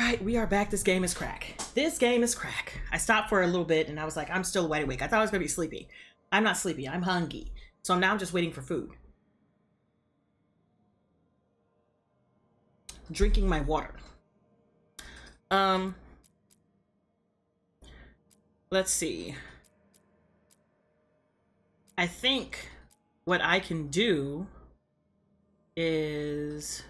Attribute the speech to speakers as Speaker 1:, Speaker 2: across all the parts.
Speaker 1: right, we are back. This game is crack. This game is crack. I stopped for a little bit and I was like, I'm still wide awake. I thought I was gonna be sleepy. I'm not sleepy, I'm hungry. So now I'm just waiting for food. Drinking my water. Let's see. I think what I can do is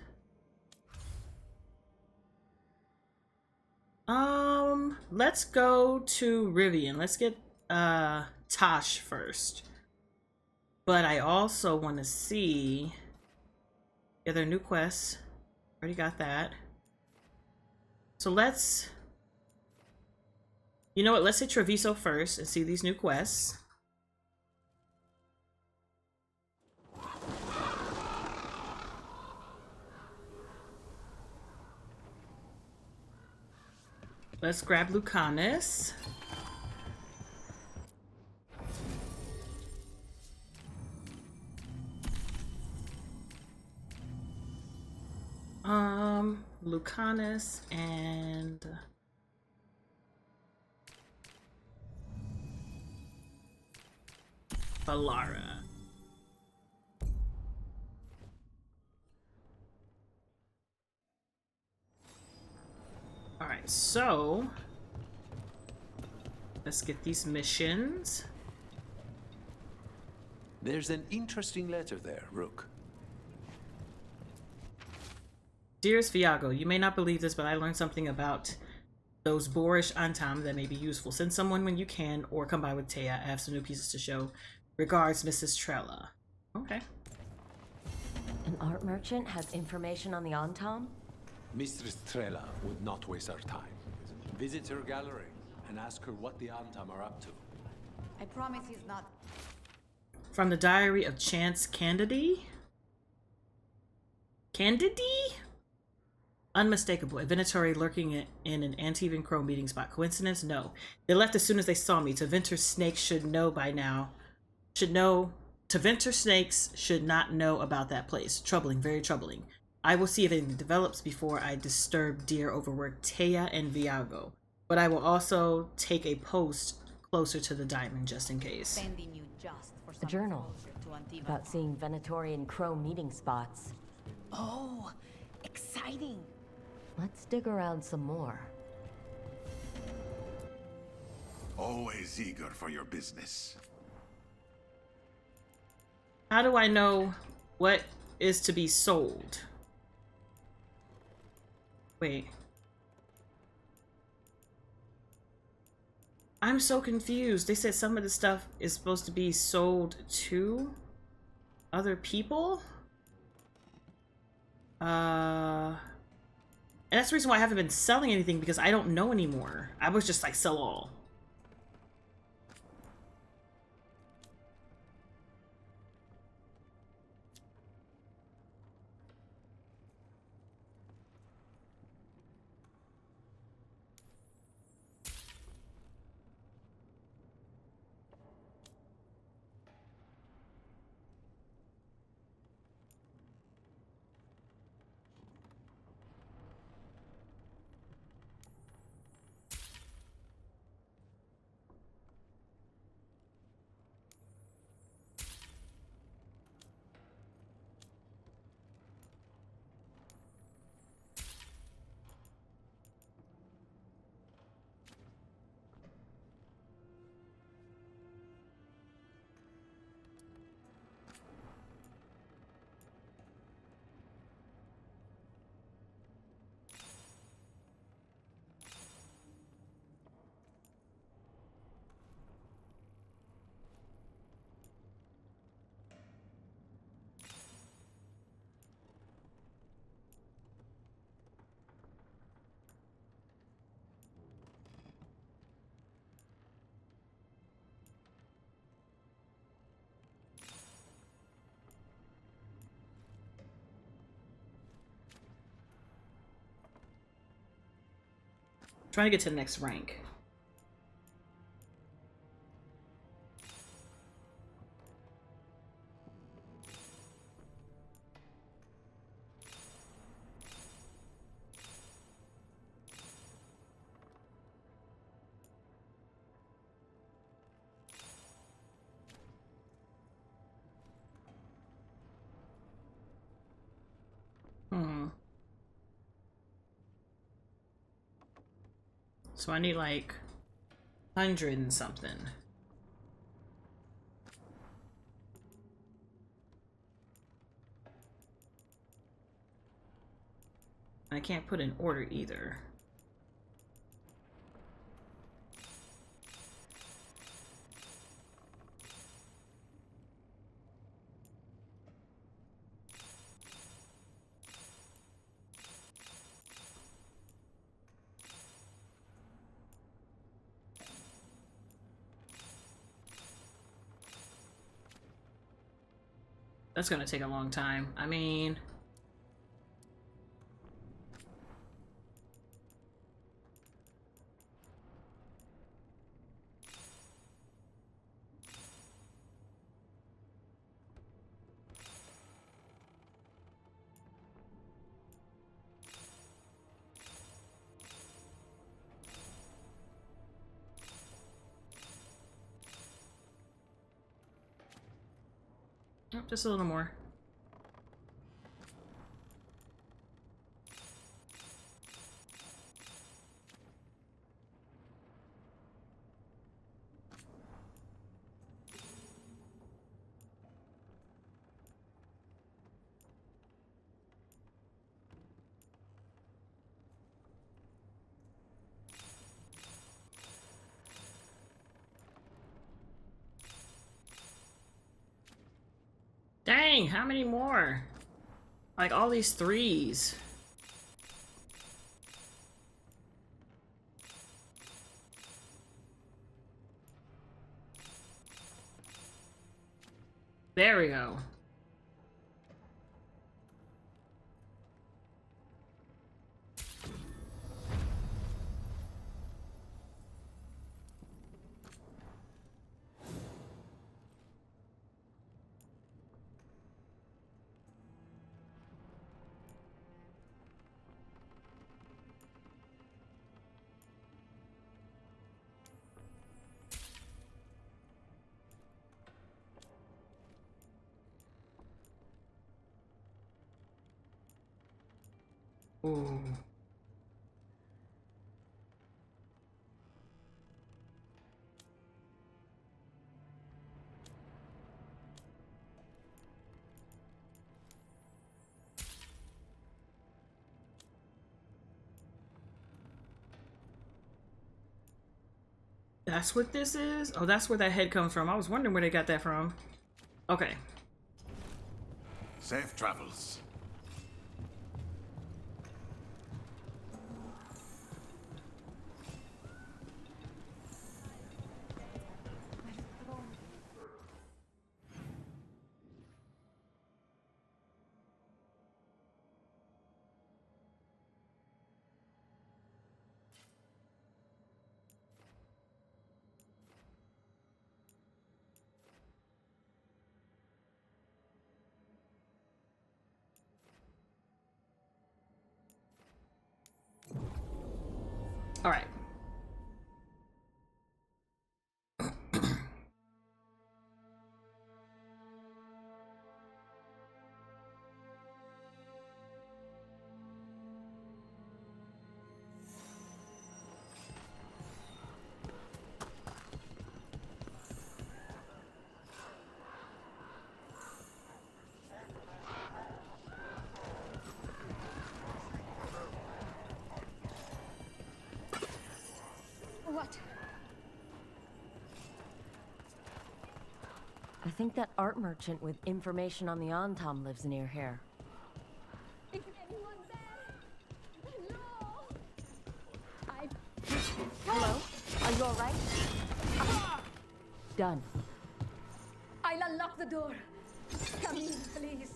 Speaker 1: let's go to Rivian. Let's get Taash first. But I also want to see other new quests. Already got that. So let's, you know what, let's hit Treviso first and see these new quests. Let's grab Lucanus. Lucanus and Valara. Alright, so let's get these missions.
Speaker 2: There's an interesting letter there, Rook.
Speaker 1: Dearest Viago, you may not believe this, but I learned something about those boorish Antam that may be useful. Send someone when you can, or come by with Taya. I have some new pieces to show. Regards, Mrs. Trella. Okay.
Speaker 3: An art merchant has information on the Antam?
Speaker 2: Mistress Trella would not waste our time. Visit her gallery and ask her what the Antam are up to.
Speaker 4: I promise he's not.
Speaker 1: From the Diary of Chance Candide? Candide? Unmistakable. A Venatori lurking in an Antivan Crow meeting spot. Coincidence? No. They left as soon as they saw me. Taventer snakes should know by now. Taventer snakes should not know about that place. Troubling. Very troubling. I will see if anything develops before I disturb dear overworked Taya and Viago. But I will also take a post closer to the diamond just in case.
Speaker 4: Sending you just for
Speaker 3: A
Speaker 4: some
Speaker 3: journal
Speaker 4: exposure to Antivan.
Speaker 3: about seeing Venatorian Crow meeting spots.
Speaker 4: Oh, exciting!
Speaker 3: Let's dig around some more.
Speaker 5: Always eager for your business.
Speaker 1: How do I know what is to be sold? Wait. I'm so confused. They said some of the stuff is supposed to be sold to other people? And that's the reason why I haven't been selling anything, because I don't know anymore. I was just like, sell all. Trying to get to the next rank. So I need like 100 and something. I can't put in order either. That's gonna take a long time. I mean... oh, just a little more. Dang, how many more? Like all these threes. There we go. Ooh. That's what this is? Oh, that's where that head comes from. I was wondering where they got that from. Okay.
Speaker 5: Safe travels.
Speaker 1: All right.
Speaker 4: What?
Speaker 3: I think that art merchant with information on the Antom lives near here.
Speaker 4: Is anyone there? No!
Speaker 3: Hello? Are you alright? Done.
Speaker 4: I'll unlock the door. Come in, please.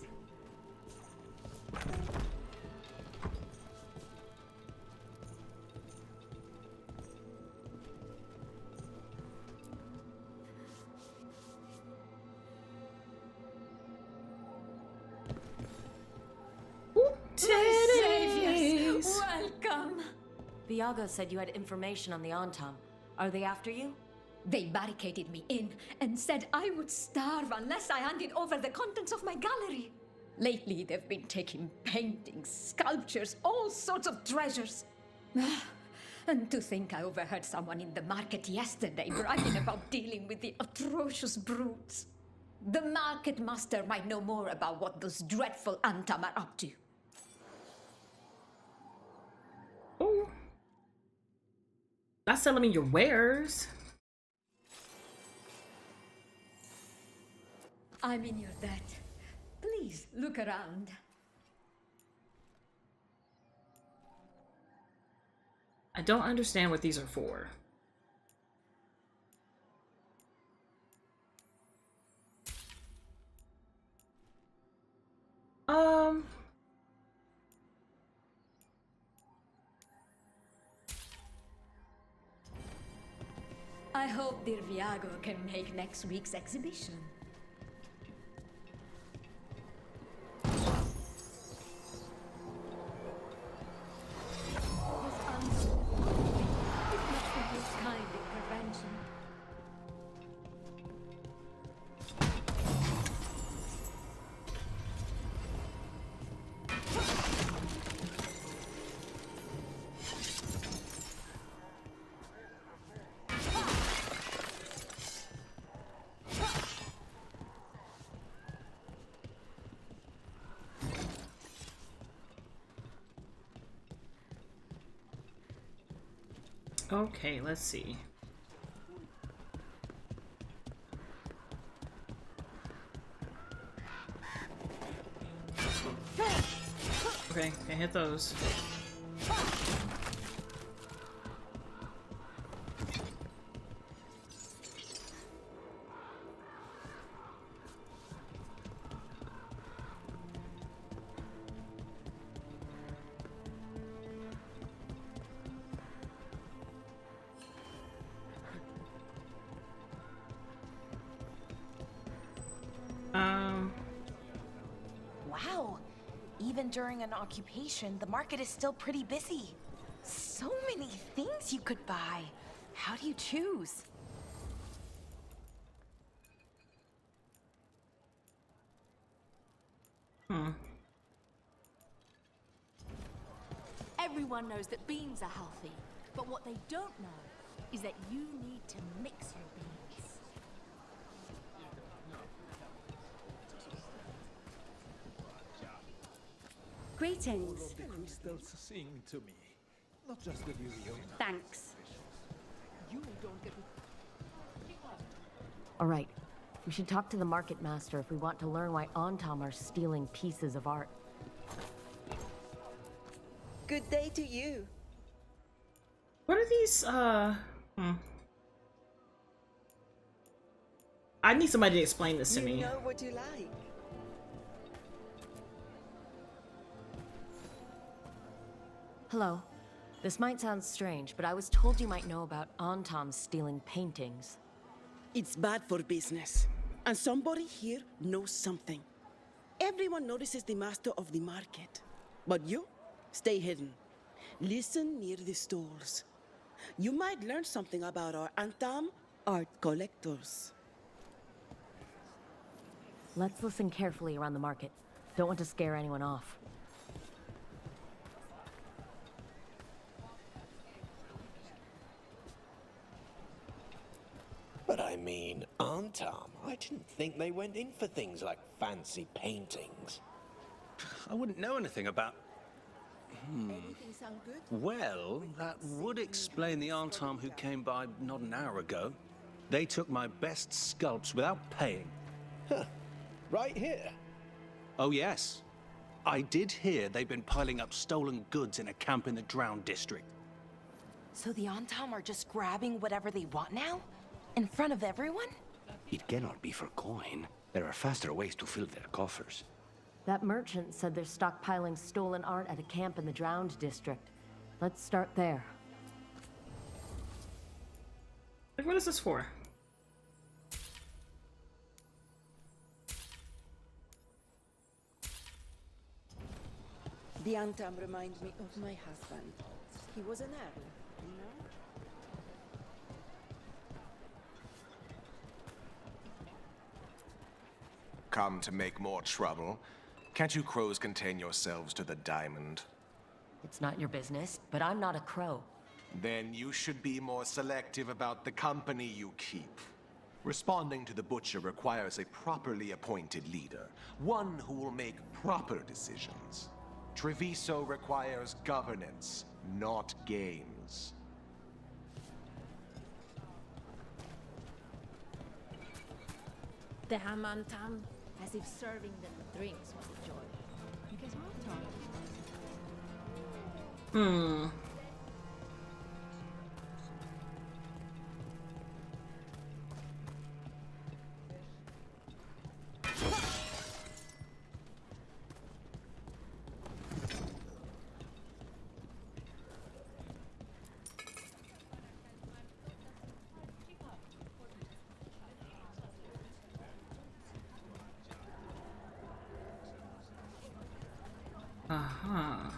Speaker 1: Titties!
Speaker 4: Welcome.
Speaker 3: Viago said you had information on the Antom. Are they after you?
Speaker 4: They barricaded me in and said I would starve unless I handed over the contents of my gallery. Lately, they've been taking paintings, sculptures, all sorts of treasures. And to think I overheard someone in the market yesterday bragging about dealing with the atrocious brutes. The market master might know more about what those dreadful Antam are up to.
Speaker 1: Oh. Not selling me your wares.
Speaker 4: I'm in your debt. Please look around.
Speaker 1: I don't understand what these are for.
Speaker 4: I hope dear Viago can make next week's exhibition.
Speaker 1: Okay, let's see. Okay, can hit those.
Speaker 6: Wow. Even during an occupation, the market is still pretty busy. So many things you could buy. How do you choose?
Speaker 7: Everyone knows that beans are healthy, but what they don't know is that you need to mix your beans.
Speaker 8: Greetings.
Speaker 2: The crystals sing to me, not just the Yu-Gi-Oh.
Speaker 8: Thanks.
Speaker 7: You don't get to...
Speaker 3: All right. We should talk to the market master if we want to learn why Antam are stealing pieces of art.
Speaker 9: Good day to you.
Speaker 1: What are these, I need somebody to explain this to
Speaker 9: You
Speaker 1: me.
Speaker 9: know what you like.
Speaker 3: Hello. This might sound strange, but I was told you might know about Antam stealing paintings.
Speaker 9: It's bad for business. And somebody here knows something. Everyone notices the master of the market. But you, stay hidden. Listen near the stores. You might learn something about our Antam art collectors.
Speaker 3: Let's listen carefully around the market. Don't want to scare anyone off.
Speaker 10: But I mean, Antam, I didn't think they went in for things like fancy paintings.
Speaker 11: I wouldn't know anything about...
Speaker 9: Anything sound good?
Speaker 11: Well, that would explain the Antam who came by not an hour ago. They took my best sculpts without paying.
Speaker 10: Huh. Right here.
Speaker 11: Oh, yes. I did hear they've been piling up stolen goods in a camp in the Drowned district.
Speaker 6: So the Antam are just grabbing whatever they want now? In front of everyone?
Speaker 12: It cannot be for coin. There are faster ways to fill their coffers.
Speaker 3: That merchant said they're stockpiling stolen art at a camp in the Drowned district. Let's start there.
Speaker 1: What is this for?
Speaker 9: The Antam reminds me of my husband. He was an earl, you know?
Speaker 5: Come to make more trouble?
Speaker 13: Can't you crows contain yourselves to the diamond?
Speaker 3: It's not your business, but I'm not a crow.
Speaker 13: Then you should be more selective about the company you keep. Responding to the Butcher requires a properly appointed leader, one who will make proper decisions. Treviso requires governance, not games.
Speaker 7: Damn, Antam. As if serving them drinks was a joy. You guys are talking.
Speaker 1: Uh-huh.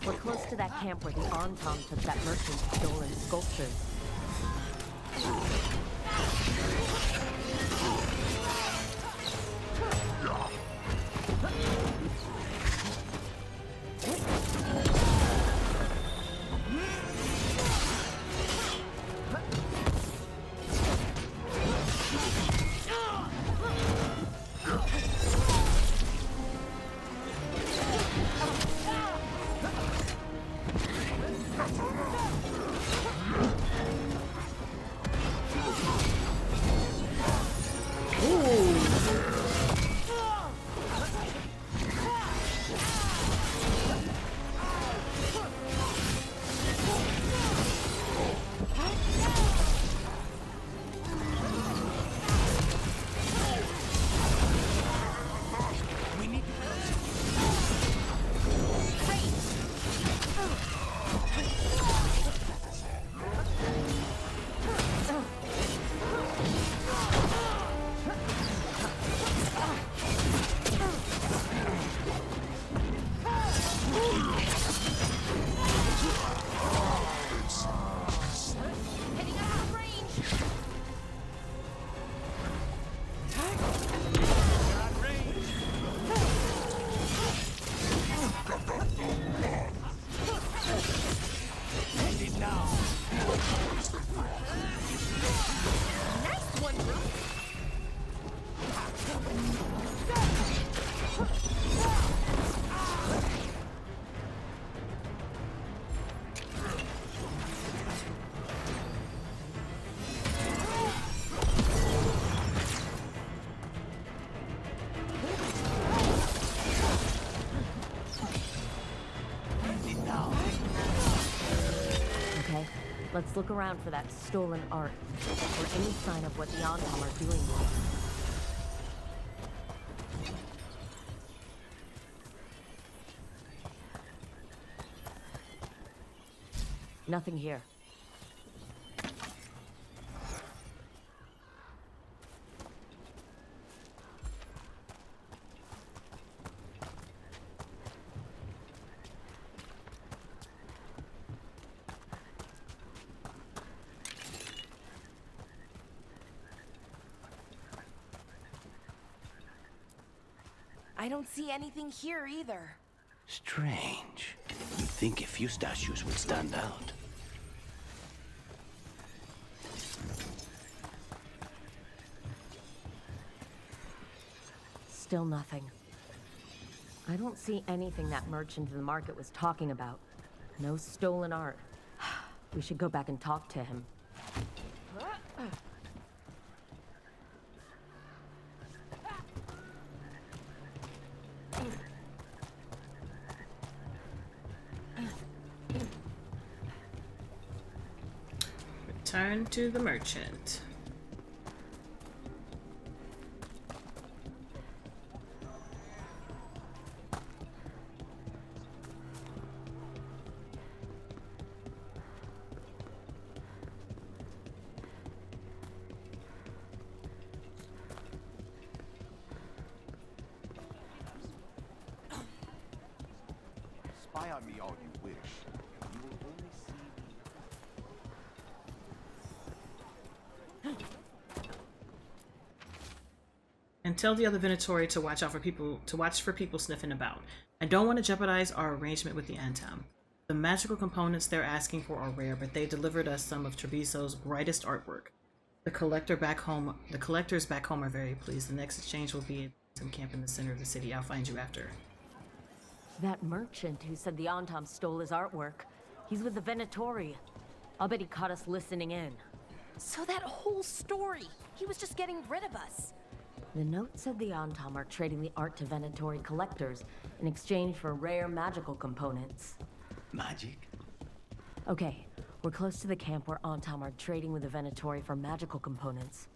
Speaker 3: We're close to that camp where the Antam took that merchant's stolen sculptures. Let's look around for that stolen art, or any sign of what the Antam are doing here. Nothing here.
Speaker 6: I don't see anything here either.
Speaker 12: Strange. You'd think a few statues would stand out.
Speaker 3: Still nothing. I don't see anything that merchant in the market was talking about. No stolen art. We should go back and talk to him.
Speaker 1: return to the merchant.
Speaker 5: Spy on me all you wish. You will only see me.
Speaker 1: And tell the other Venatori to watch out for people sniffing about. I don't want to jeopardize our arrangement with the Antam. The magical components they're asking for are rare, but they delivered us some of Treviso's brightest artwork. The collectors back home are very pleased. The next exchange will be at some camp in the center of the city. I'll find you after.
Speaker 3: That merchant who said the Antam stole his artwork. He's with the Venatori. I'll bet he caught us listening in.
Speaker 6: So that whole story, he was just getting rid of us.
Speaker 3: The note said the Antam are trading the art to Venatori collectors in exchange for rare magical components.
Speaker 12: Magic?
Speaker 3: Okay, we're close to the camp where Antam are trading with the Venatori for magical components.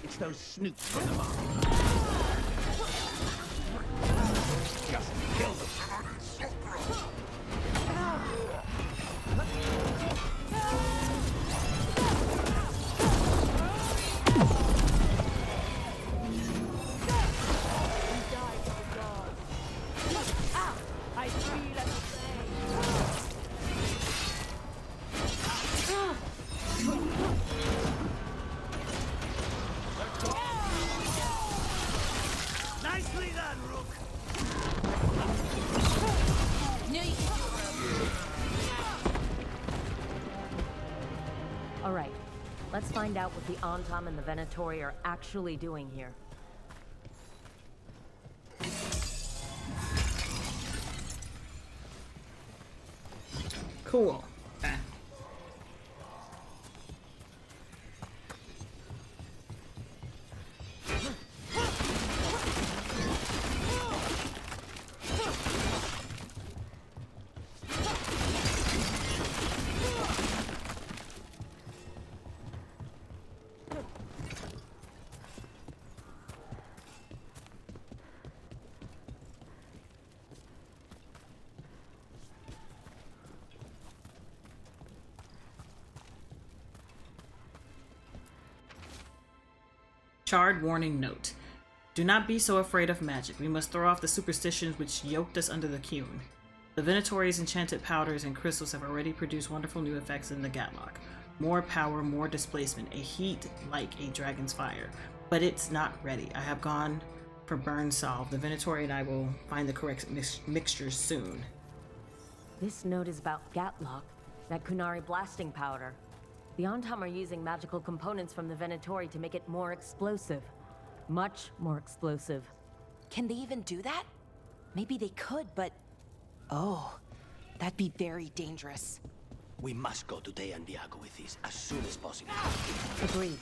Speaker 12: It's those snoops from the market. Just kill them.
Speaker 11: Nicely done, Rook!
Speaker 3: All right, let's find out what the Antam and the Venatori are actually doing here.
Speaker 1: Cool. Okay. Charred warning note. Do not be so afraid of magic. We must throw off the superstitions which yoked us under the Qun. The Venatori's enchanted powders and crystals have already produced wonderful new effects in the Gatlock. More power, more displacement, a heat like a dragon's fire. But it's not ready. I have gone for burn solve. The Venatori and I will find the correct mixtures soon.
Speaker 3: This note is about Gatlock, that Kunari blasting powder. The Antam are using magical components from the Venatori to make it more explosive. Much more explosive.
Speaker 6: Can they even do that? Maybe they could, but... Oh, that'd be very dangerous.
Speaker 12: We must go to Day and Diago with this as soon as possible.
Speaker 3: Agreed.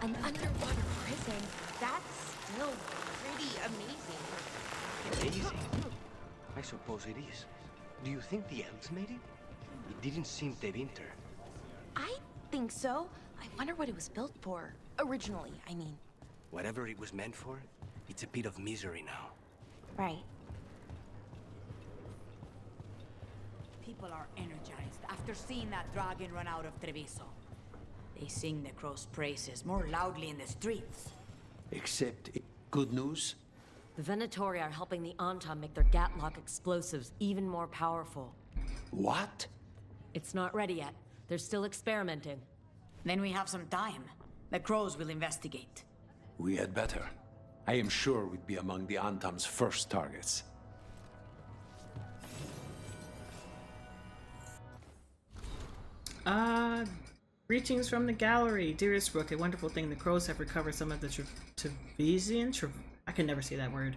Speaker 6: An underwater prison, that's still pretty amazing.
Speaker 12: Amazing? I suppose it is. Do you think the elves made it? It didn't seem they winter.
Speaker 6: think so. I wonder what it was built for. Originally, I mean.
Speaker 12: Whatever it was meant for, it's a pit of misery now.
Speaker 6: Right.
Speaker 7: People are energized after seeing that dragon run out of Treviso. They sing the crow's praises more loudly in the streets.
Speaker 11: Except, good news?
Speaker 3: The Venatori are helping the Antam make their Gatlock explosives even more powerful.
Speaker 11: What?
Speaker 3: It's not ready yet. They're still experimenting.
Speaker 7: Then we have some time. The crows will investigate.
Speaker 2: We had better. I am sure we'd be among the Antam's first targets.
Speaker 1: Greetings from the gallery. Dearest Rook, a wonderful thing. The crows have recovered some of the Trevisian, I can never say that word,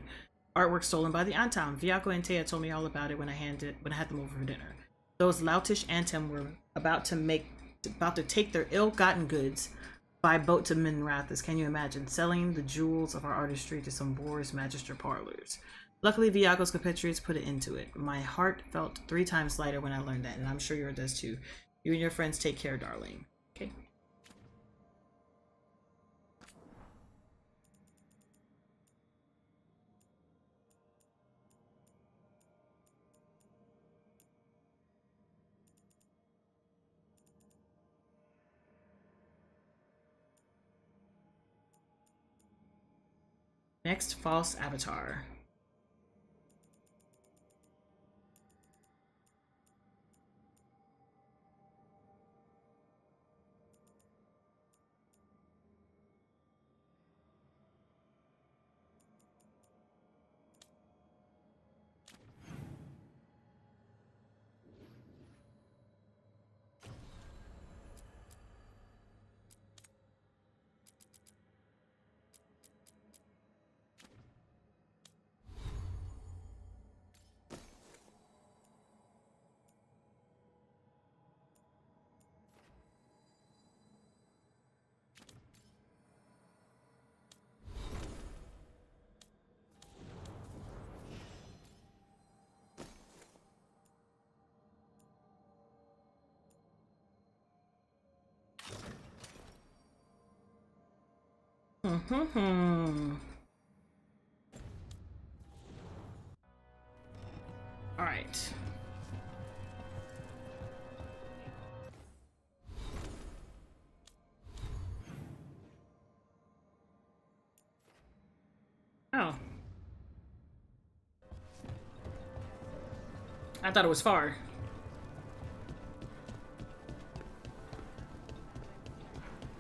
Speaker 1: artwork stolen by the Antam. Viaco and Taya told me all about it when I had them over for dinner. Those loutish Antam were about to take their ill-gotten goods by boat to Minrathis. Can you imagine? Selling the jewels of our artistry to some boors' magister parlors. Luckily, Viaco's compatriots put it into it. My heart felt 3 times lighter when I learned that, and I'm sure yours does too. You and your friends take care, darling. Okay. Next, false avatar. All right. Oh. I thought it was far.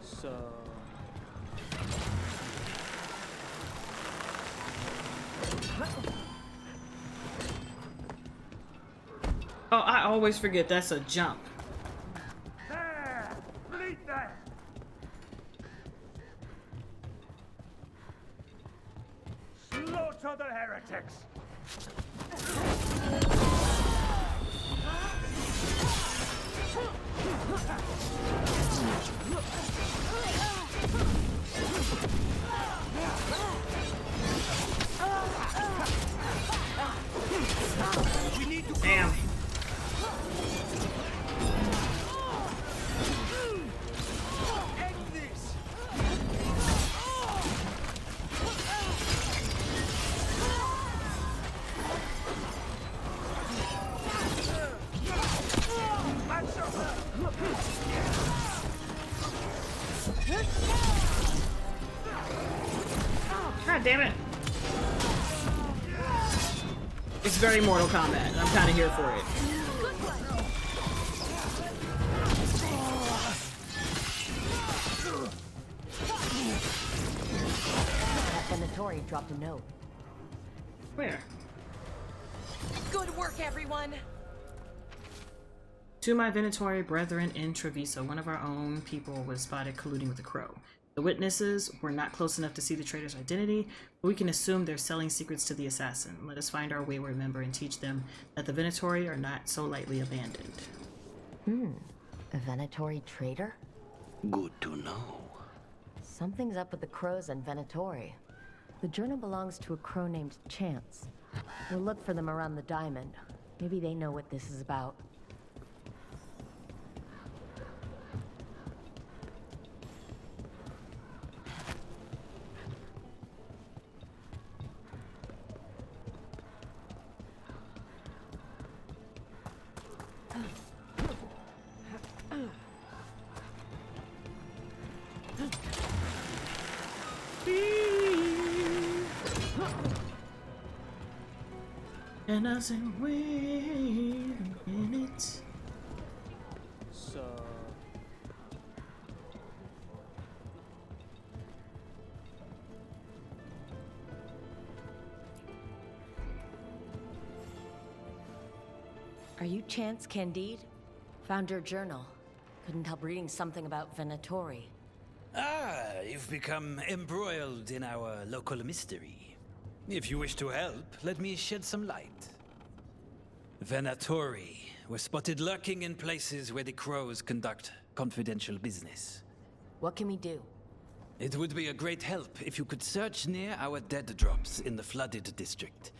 Speaker 14: So...
Speaker 1: Oh, I always forget that's a jump.
Speaker 14: There! Beneath there! Slaughter the heretics!
Speaker 12: We need to
Speaker 1: Damn.
Speaker 14: End this!
Speaker 1: God damn it. It's very Mortal Kombat, and I'm kind of here for it.
Speaker 3: That Venatori dropped a note.
Speaker 1: Where?
Speaker 6: Good work, everyone.
Speaker 1: To my Venatori brethren in Treviso, one of our own people was spotted colluding with the crow. The witnesses were not close enough to see the traitor's identity, but we can assume they're selling secrets to the assassin. Let us find our wayward member and teach them that the Venatori are not so lightly abandoned.
Speaker 3: A Venatori traitor?
Speaker 12: Good to know.
Speaker 3: Something's up with the crows and Venatori. The journal belongs to a crow named Chance. We'll look for them around the diamond. Maybe they know what this is about.
Speaker 1: And I said, wait a minute.
Speaker 15: So...
Speaker 3: Are you Chance Candide? Found your journal. Couldn't help reading something about Venatori.
Speaker 16: Ah, you've become embroiled in our local mystery. If you wish to help, let me shed some light. Venatori were spotted lurking in places where the crows conduct confidential business.
Speaker 3: What can we do?
Speaker 16: It would be a great help if you could search near our dead drops in the flooded district.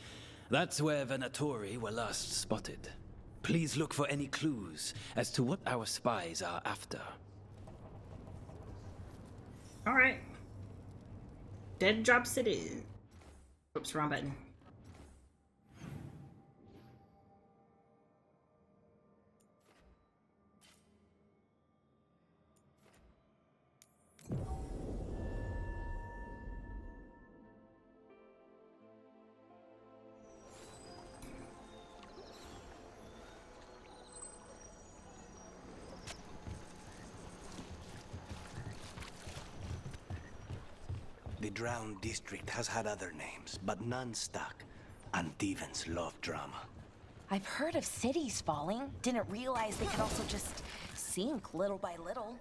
Speaker 16: That's where Venatori were last spotted. Please look for any clues as to what our spies are after.
Speaker 1: All right. Dead drops it is. Oops, wrong button.
Speaker 12: The Drowned District has had other names, but none stuck. And Devons love drama.
Speaker 6: I've heard of cities falling. Didn't realize they could also just sink little by little.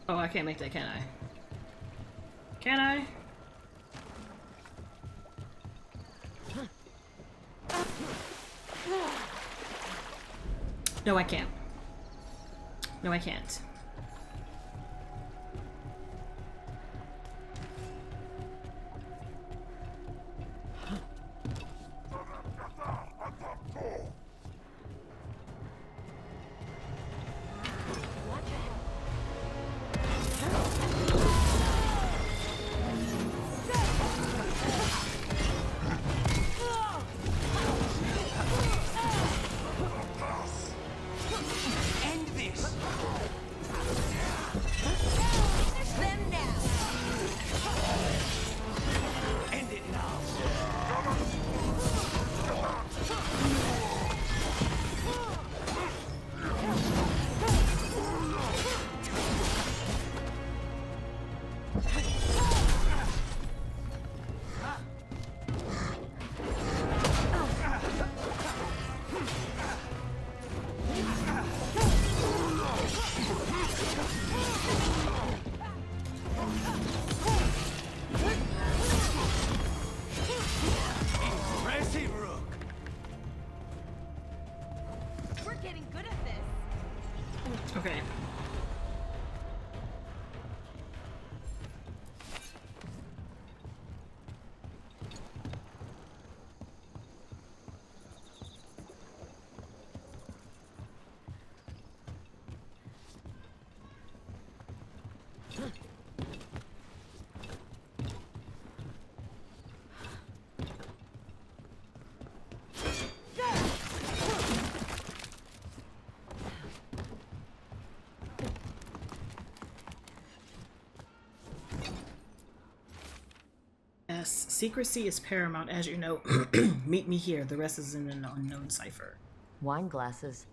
Speaker 1: Oh, I can't make that, can I? Can I? No, I can't. No, I can't. Okay. Yes, secrecy is paramount, as you know. Meet me here. The rest is in an unknown cipher.
Speaker 3: Wine glasses.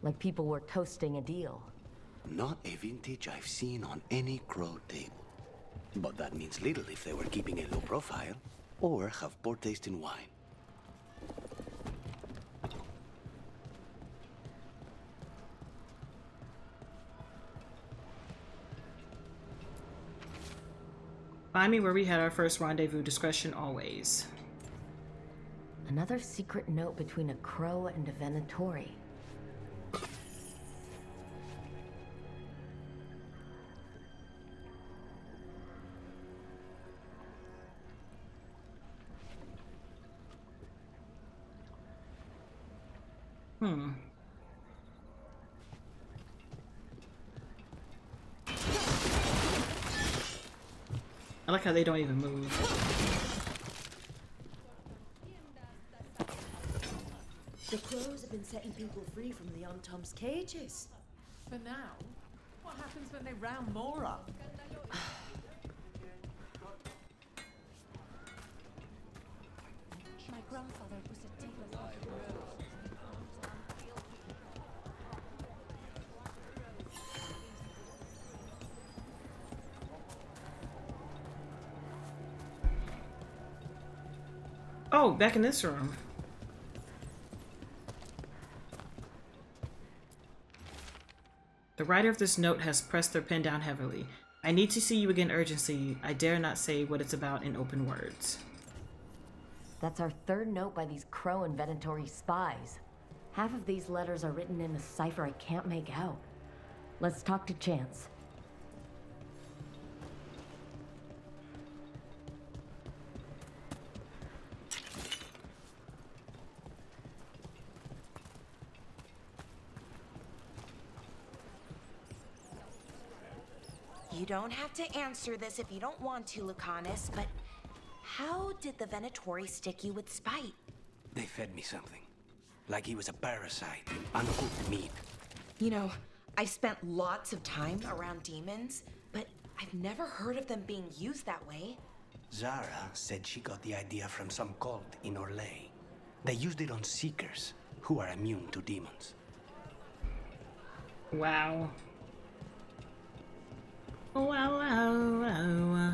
Speaker 3: Like people were toasting a deal.
Speaker 12: Not a vintage I've seen on any crow table. But that means little if they were keeping a low profile, or have poor taste in wine.
Speaker 1: Find me where we had our first rendezvous. Discretion always.
Speaker 3: Another secret note between a crow and a Venatori.
Speaker 1: I like how they don't even move.
Speaker 8: The crows have been setting people free from the Antom's cages.
Speaker 17: For now, what happens when they round more up?
Speaker 3: My grandfather was a tailor.
Speaker 1: Oh, back in this room. The writer of this note has pressed their pen down heavily. I need to see you again urgently. I dare not say what it's about in open words.
Speaker 3: That's our third note by these Crow and Venatori spies. Half of these letters are written in a cipher I can't make out. Let's talk to Chance.
Speaker 6: You don't have to answer this if you don't want to, Lucanus, but how did the Venatori stick you with spite?
Speaker 12: They fed me something. Like he was a parasite, uncooked meat.
Speaker 6: You know, I've spent lots of time around demons, but I've never heard of them being used that way.
Speaker 12: Zara said she got the idea from some cult in Orlais. They used it on seekers, who are immune to demons.
Speaker 1: Wow. Wow, wow, wow.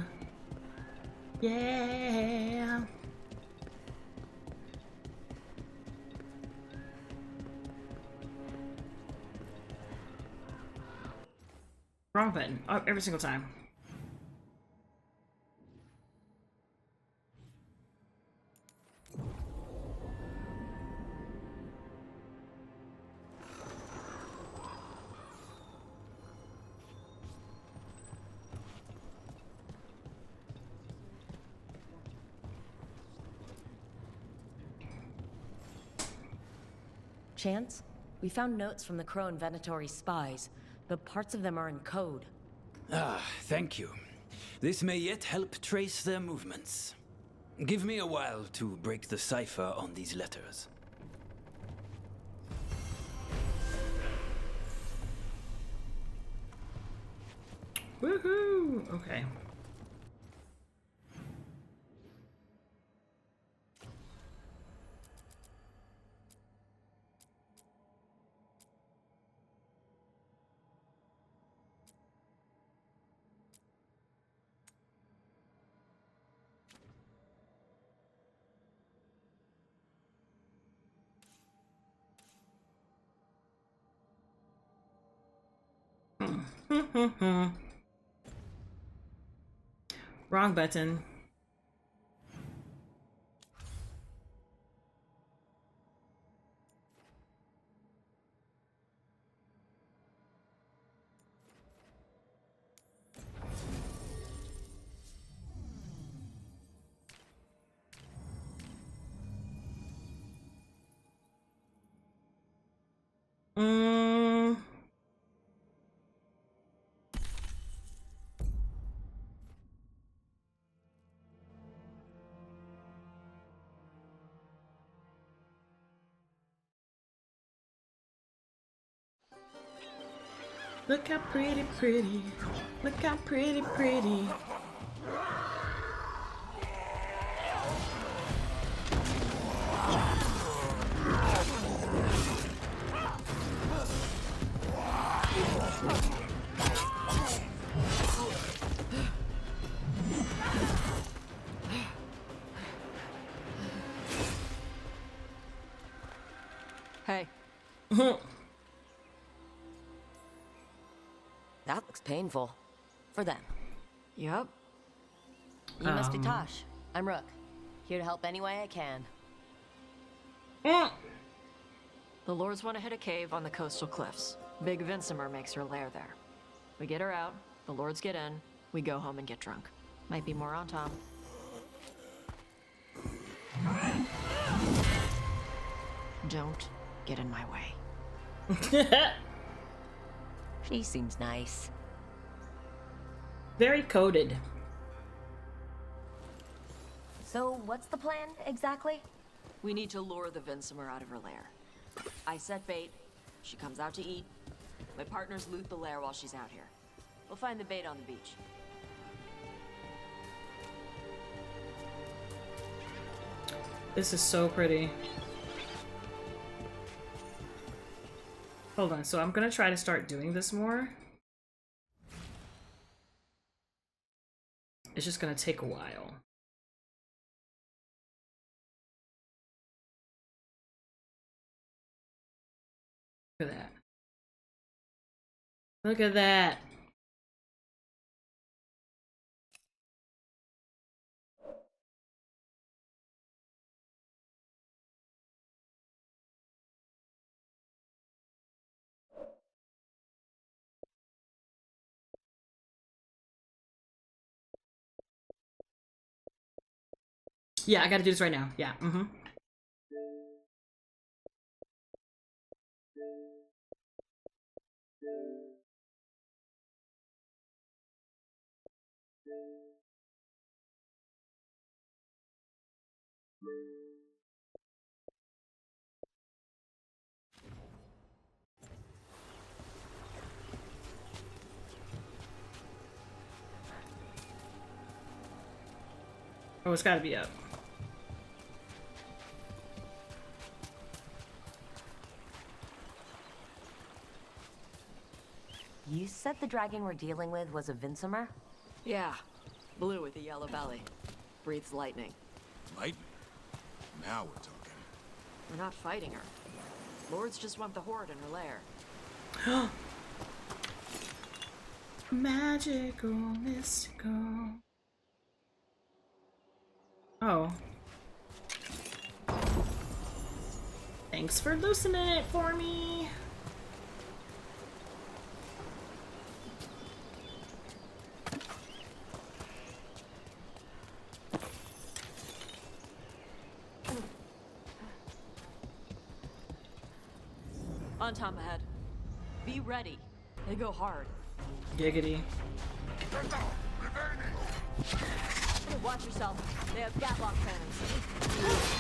Speaker 1: Yeah. Wrong button. Oh, every single time.
Speaker 3: Chance, we found notes from the Crow and Venatori spies, but parts of them are in code.
Speaker 16: Ah, thank you. This may yet help trace their movements. Give me a while to break the cipher on these letters.
Speaker 1: Woohoo! Okay. Wrong button. Look how pretty, pretty. Look how pretty, pretty.
Speaker 3: Hey. That looks painful. For them.
Speaker 17: Yup.
Speaker 3: You must be Taash. I'm Rook. Here to help any way I can.
Speaker 18: The Lords want to hit a cave on the coastal cliffs. Big Vinsimer makes her lair there. We get her out, the Lords get in, we go home and get drunk. Might be more on Tom. Don't get in my way.
Speaker 3: She seems nice.
Speaker 1: Very coded.
Speaker 3: So, what's the plan, exactly?
Speaker 18: We need to lure the Vinsomer out of her lair. I set bait. She comes out to eat. My partners loot the lair while she's out here. We'll find the bait on the beach.
Speaker 1: This is so pretty. Hold on, so I'm gonna try to start doing this more. It's just gonna take a while. Look at that. Look at that. Yeah, I gotta do this right now. Yeah, Oh, it's gotta be up.
Speaker 3: You said the dragon we're dealing with was a Vinsomer?
Speaker 18: Yeah. Blue with a yellow belly. Breathes lightning.
Speaker 19: Lightning? Now we're talking.
Speaker 18: We're not fighting her. Lords just want the horde in her lair.
Speaker 1: Magical, mystical. Oh. Thanks for loosening it for me.
Speaker 18: On Tom ahead. Be ready. They go hard.
Speaker 1: Giggity.
Speaker 18: Watch yourself. They have Gatlock cannons.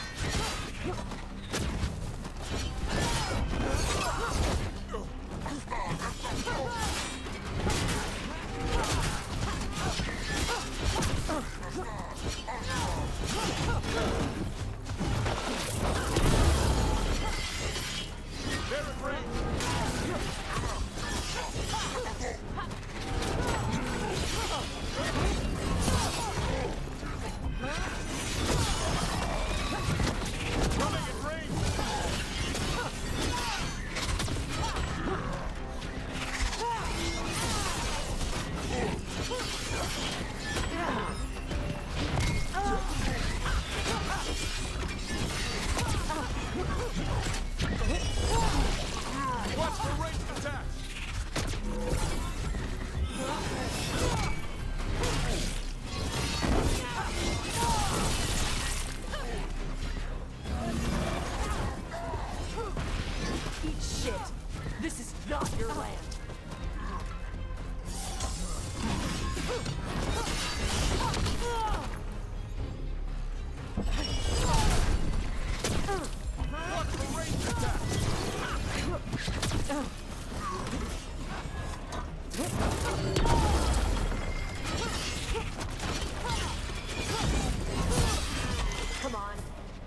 Speaker 18: Come on,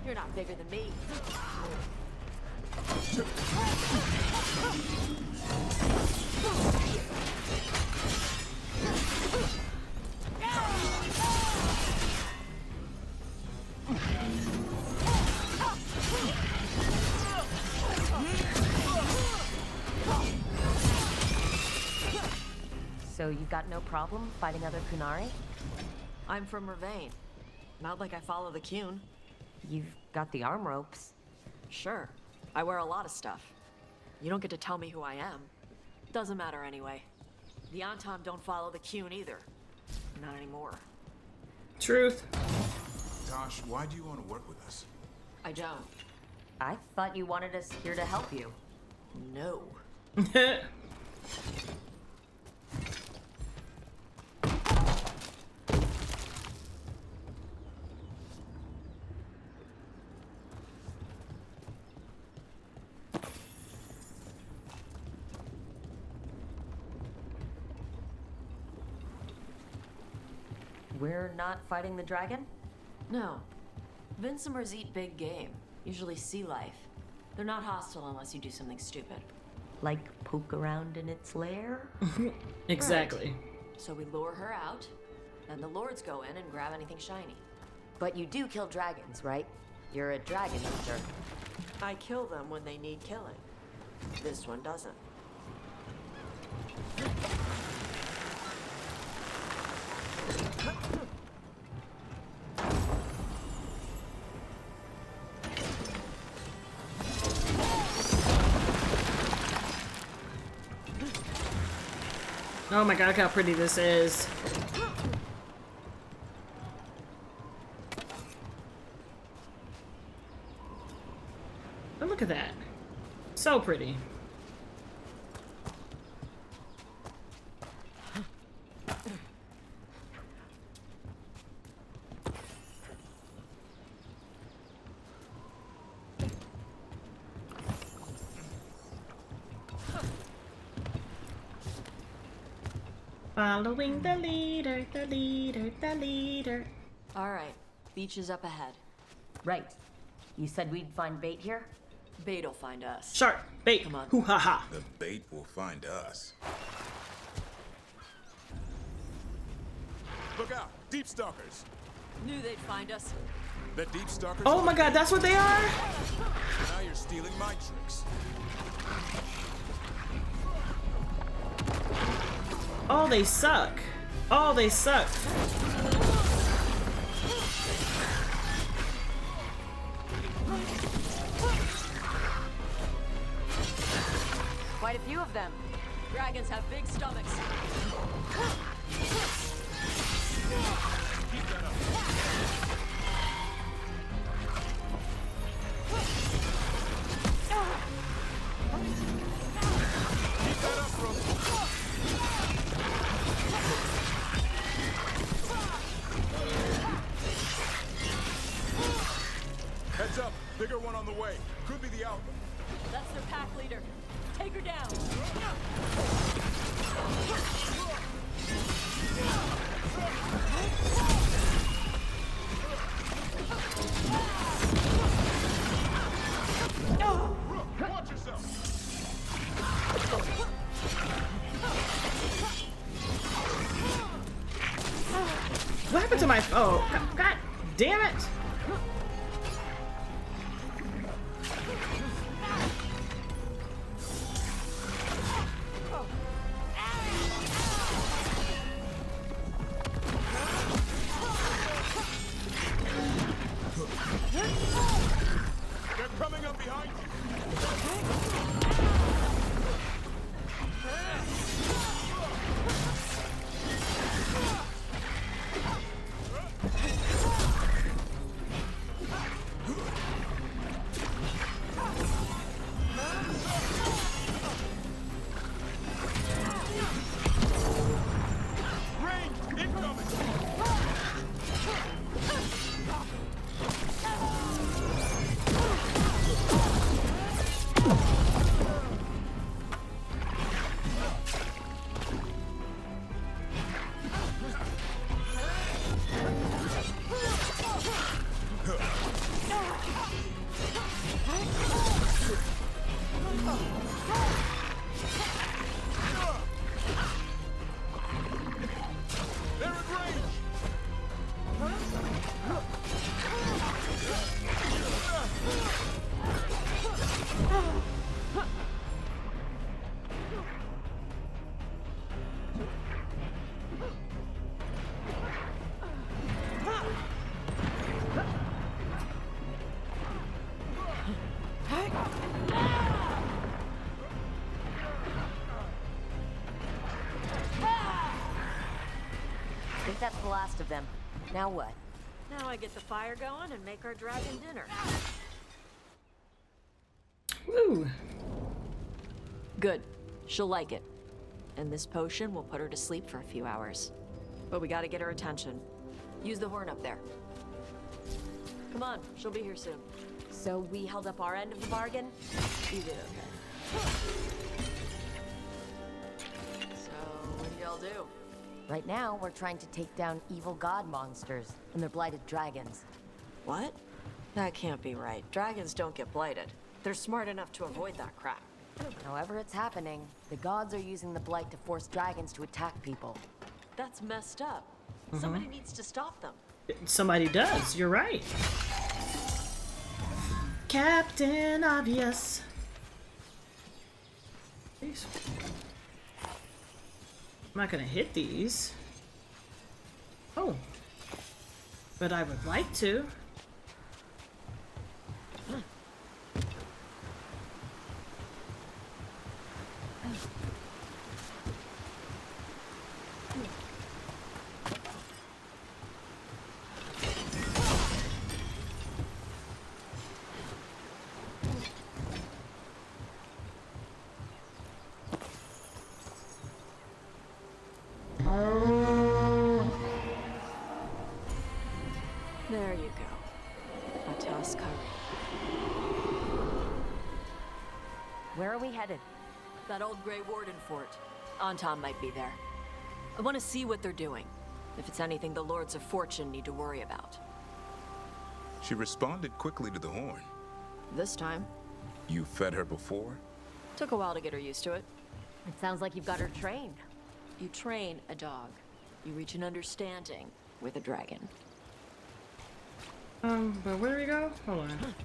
Speaker 18: you're not bigger than me.
Speaker 3: So you've got no problem fighting other Kunari?
Speaker 18: I'm from Mervain. Not like I follow the Qun.
Speaker 3: You've got the arm ropes.
Speaker 18: Sure. I wear a lot of stuff. You don't get to tell me who I am. Doesn't matter anyway. The Antam don't follow the Qun either. Not anymore.
Speaker 1: Truth.
Speaker 19: Taash, why do you want to work with us?
Speaker 18: I don't.
Speaker 3: I thought you wanted us here to help you.
Speaker 18: No.
Speaker 3: We're not fighting the dragon?
Speaker 18: No. Vincimers eat big game, usually sea life. They're not hostile unless you do something stupid.
Speaker 3: Like poke around in its lair?
Speaker 1: Exactly.
Speaker 18: Right. So we lure her out, then the lords go in and grab anything shiny.
Speaker 3: But you do kill dragons, right? You're a dragon hunter.
Speaker 18: I kill them when they need killing. This one doesn't.
Speaker 1: Oh my god, look how pretty this is. Oh, look at that. So pretty. Following the leader, the leader, the leader.
Speaker 18: All right, beach is up ahead.
Speaker 3: Right. You said we'd find bait here?
Speaker 18: Bait'll find us.
Speaker 1: Shark, bait,
Speaker 18: come on.
Speaker 1: Hoo ha ha.
Speaker 19: The bait will find us. Look out! Deep stalkers!
Speaker 18: Knew they'd find us.
Speaker 19: The deep stalkers.
Speaker 1: Oh my god, that's what they are?
Speaker 19: Now you're stealing my tricks.
Speaker 1: Oh, they suck. Oh, they suck.
Speaker 18: Quite a few of them. Dragons have big stomachs.
Speaker 19: Keep that up. Keep that up, bro. Heads up, bigger one on the way. Could be the outlet.
Speaker 18: That's their pack leader. Take her down.
Speaker 19: Watch yourself.
Speaker 1: What happened to my... Oh, god damn it.
Speaker 19: They're coming up behind you. Range incoming. They're in range.
Speaker 3: I think that's the last of them. Now what?
Speaker 18: Now I get the fire going and make our dragon dinner.
Speaker 1: Woo.
Speaker 18: Good. She'll like it. And this potion will put her to sleep for a few hours. But we gotta get her attention. Use the horn up there. Come on, she'll be here soon.
Speaker 3: So we held up our end of the bargain?
Speaker 18: You did okay. So, what do y'all do?
Speaker 3: Right now, we're trying to take down evil god monsters and their blighted dragons.
Speaker 18: What? That can't be right. Dragons don't get blighted. They're smart enough to avoid that crap.
Speaker 3: However it's happening, the gods are using the blight to force dragons to attack people.
Speaker 18: That's messed up. Somebody needs to stop them.
Speaker 1: Somebody does, you're right. Captain Obvious. Jeez. I'm not gonna hit these. Oh. But I would like to.
Speaker 18: There you go. A toss curry.
Speaker 3: Where are we headed?
Speaker 18: That old Grey Warden fort. Anton might be there. I want to see what they're doing. If it's anything the Lords of Fortune need to worry about.
Speaker 19: She responded quickly to the horn.
Speaker 18: This time.
Speaker 19: You fed her before?
Speaker 18: Took a while to get her used to it.
Speaker 3: It sounds like you've got her trained.
Speaker 18: You train a dog. You reach an understanding with a dragon.
Speaker 1: But where do we go? Hold on.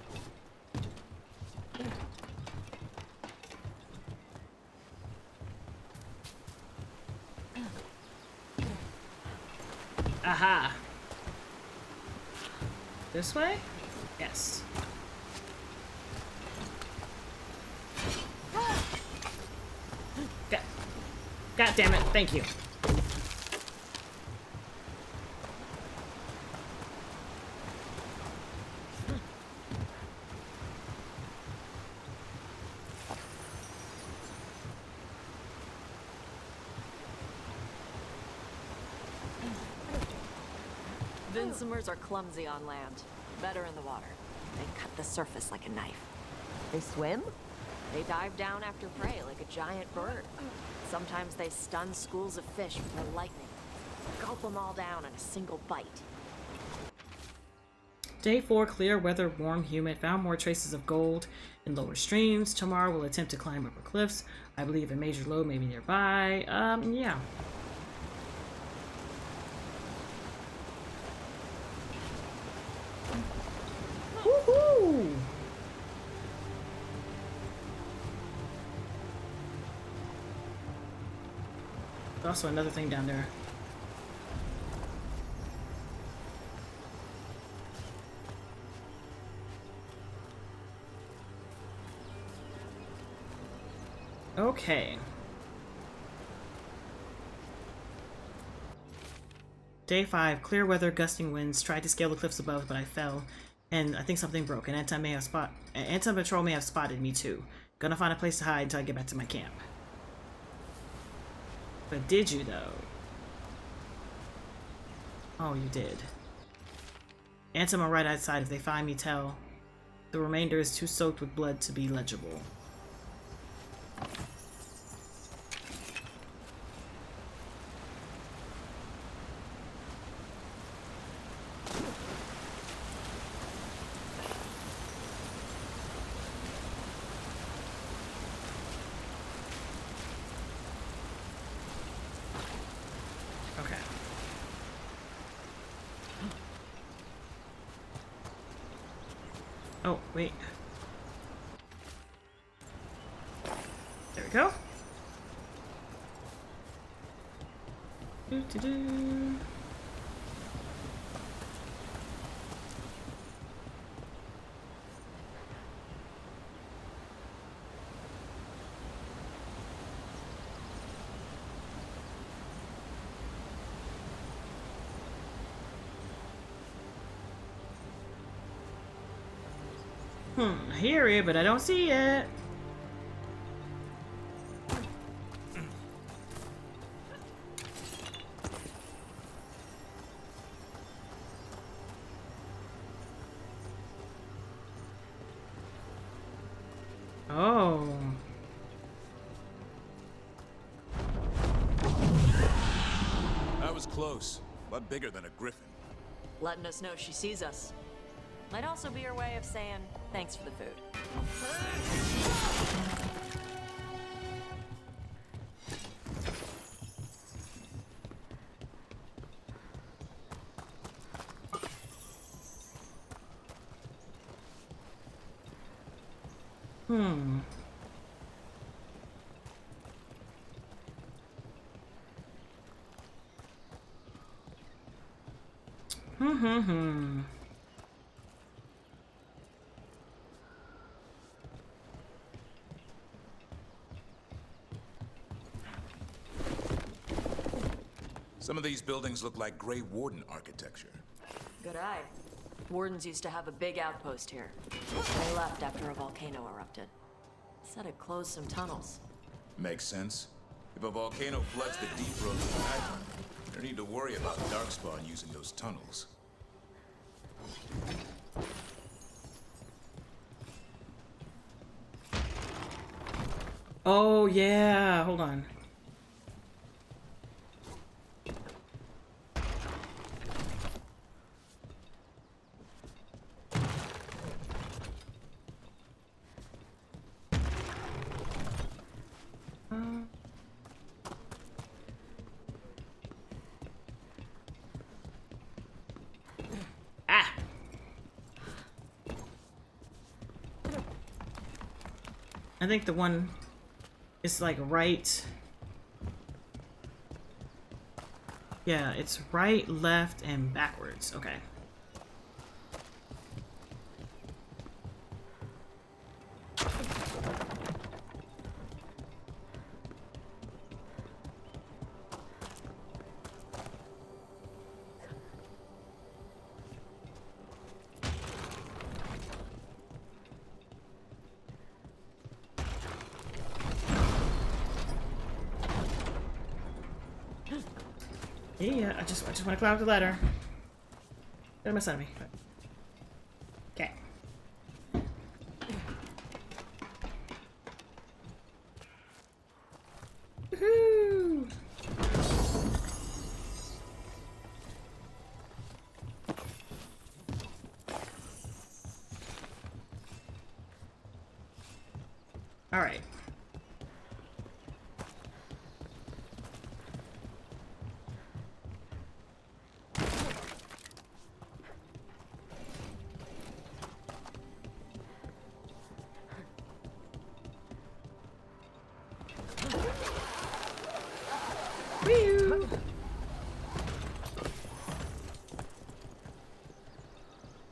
Speaker 1: Aha! This way? Yes. God damn it, thank you.
Speaker 18: Vincimers are clumsy on land, better in the water. They cut the surface like a knife.
Speaker 3: They swim?
Speaker 18: They dive down after prey like a giant bird. Sometimes they stun schools of fish with their lightning. Gulp them all down in a single bite.
Speaker 1: Day 4, clear weather, warm, humid. Found more traces of gold in lower streams. Tomorrow we'll attempt to climb upper cliffs. I believe a major lode may be nearby. Yeah. Woohoo! Also another thing down there. Okay. Day 5, clear weather, gusting winds. Tried to scale the cliffs above, but I fell. And I think something broke. An anti-patrol may have spotted me too. Gonna find a place to hide until I get back to my camp. But did you though? Oh, you did. Antim are right outside. If they find me, tell. The remainder is too soaked with blood to be legible. Okay. Oh, wait. There we go. Doo-doo-doo. I hear it, but I don't see it. Oh.
Speaker 19: close. A lot bigger than a griffin.
Speaker 18: Letting us know she sees us. Might also be her way of saying thanks for the food.
Speaker 19: Some of these buildings look like Grey Warden architecture.
Speaker 18: Good eye. Wardens used to have a big outpost here. They left after a volcano erupted. Said it closed some tunnels.
Speaker 19: Makes sense. If a volcano floods the deep road with magma, no need to worry about Darkspawn using those tunnels.
Speaker 1: Oh, yeah. Hold on. I think the one is like right. Yeah, it's right, left, and backwards. Okay. Yeah, I just want to climb up the ladder. Don't mess out of me. Okay. Woohoo! All right.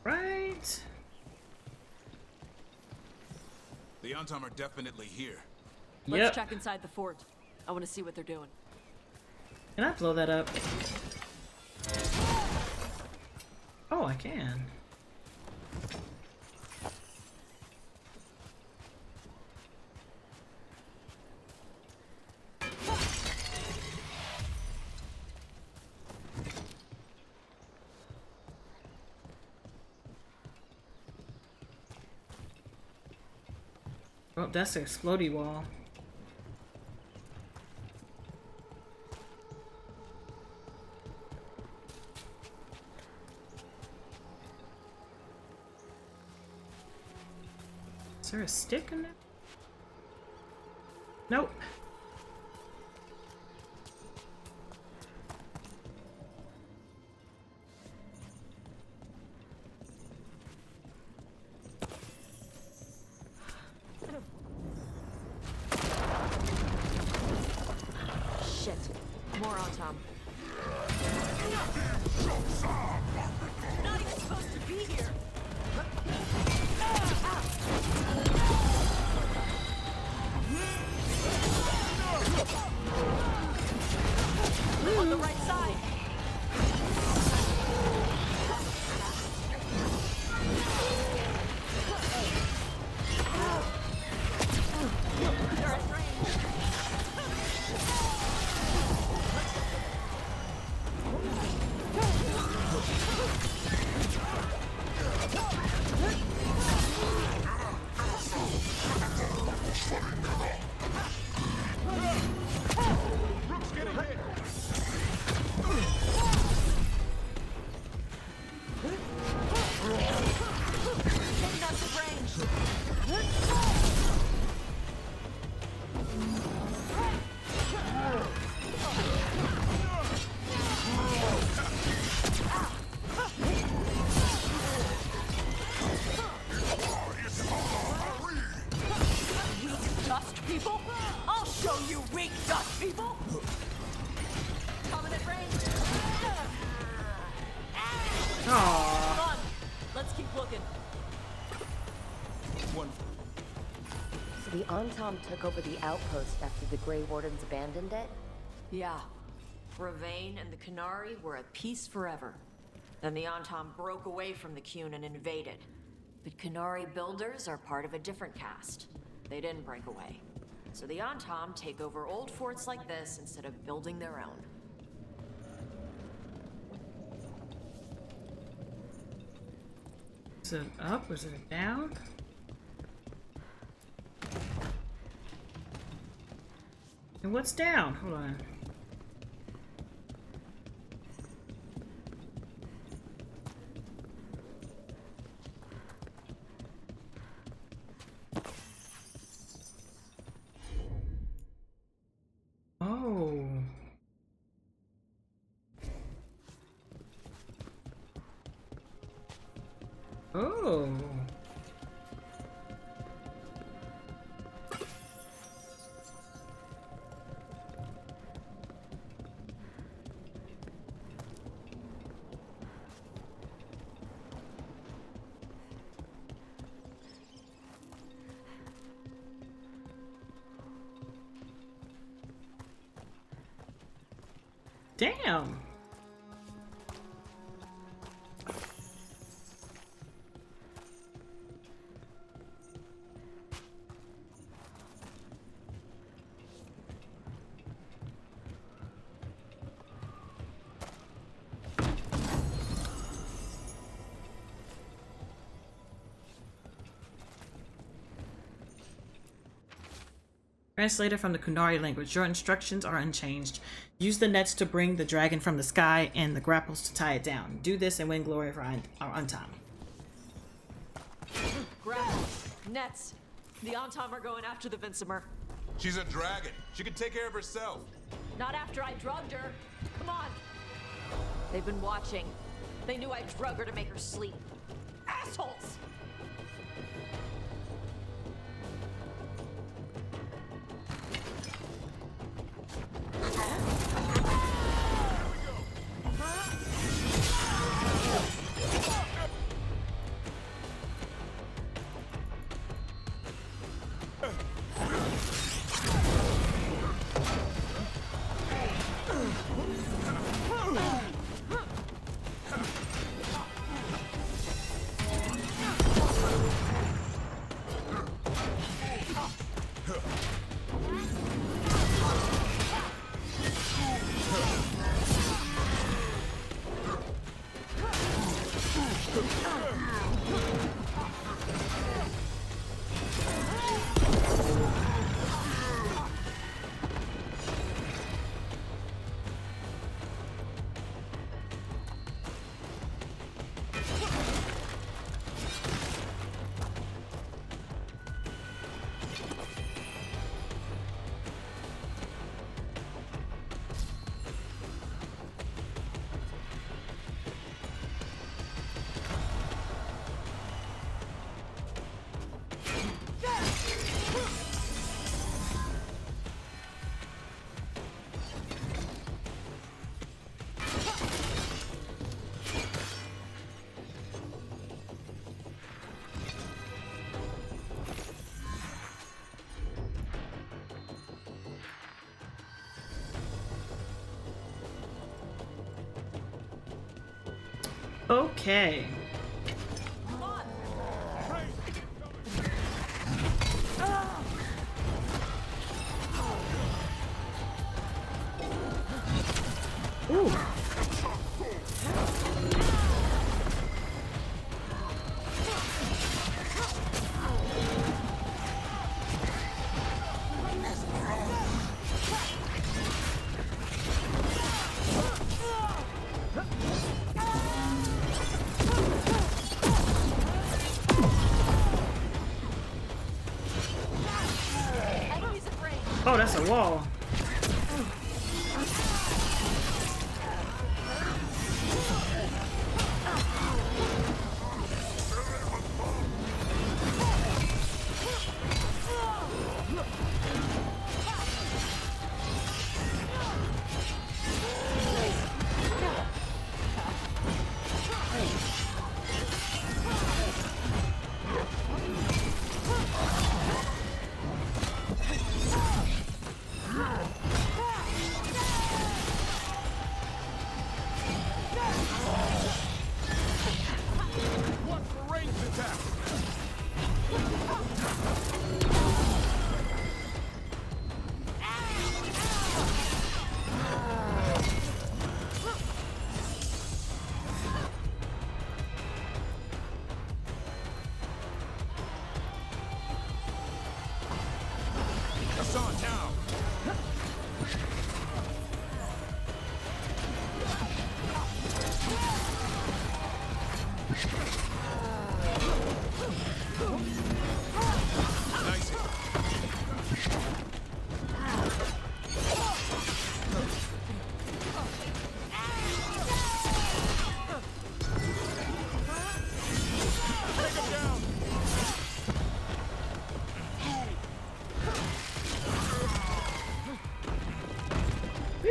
Speaker 1: Right.
Speaker 19: The Antom are definitely here.
Speaker 18: Let's check inside the fort. I want to see what they're doing.
Speaker 1: Can I blow that up? Oh, I can. Oh, that's an explodey wall. Is there a stick in there? Nope.
Speaker 18: Shit. More on Tom. Not even supposed to be here. On the right side. They're at range. show you weak dust people? Coming at range.
Speaker 1: Aww.
Speaker 18: Come on, let's keep looking.
Speaker 3: So the Antom took over the outpost after the Grey Wardens abandoned it?
Speaker 18: Yeah. Ravane and the Qunari were at peace forever. Then the Antom broke away from the Qun and invaded. But Qunari builders are part of a different caste. They didn't break away. So the Antom take over old forts like this instead of building their own.
Speaker 1: Is it up? Is it down? And what's down? Hold on. Oh. Oh. Damn. Translated from the Qunari language. Your instructions are unchanged. Use the nets to bring the dragon from the sky and the grapples to tie it down. Do this and win glory for our Antom.
Speaker 18: Grapples, nets. The Antom are going after the Vincimer.
Speaker 19: She's a dragon. She can take care of herself.
Speaker 18: Not after I drugged her. Come on. They've been watching. They knew I drug her to make her sleep. Assholes! Okay. Ooh. Oh, that's a wall.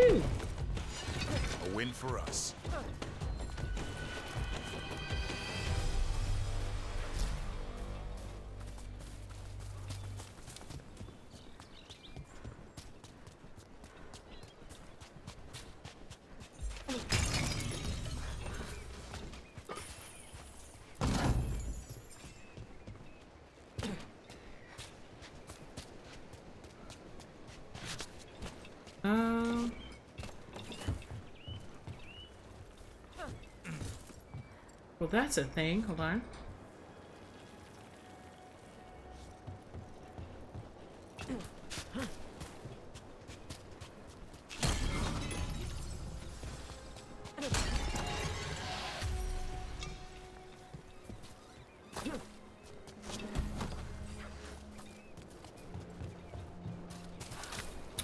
Speaker 1: Woo!
Speaker 19: A win for us.
Speaker 1: Well, that's a thing. Hold on.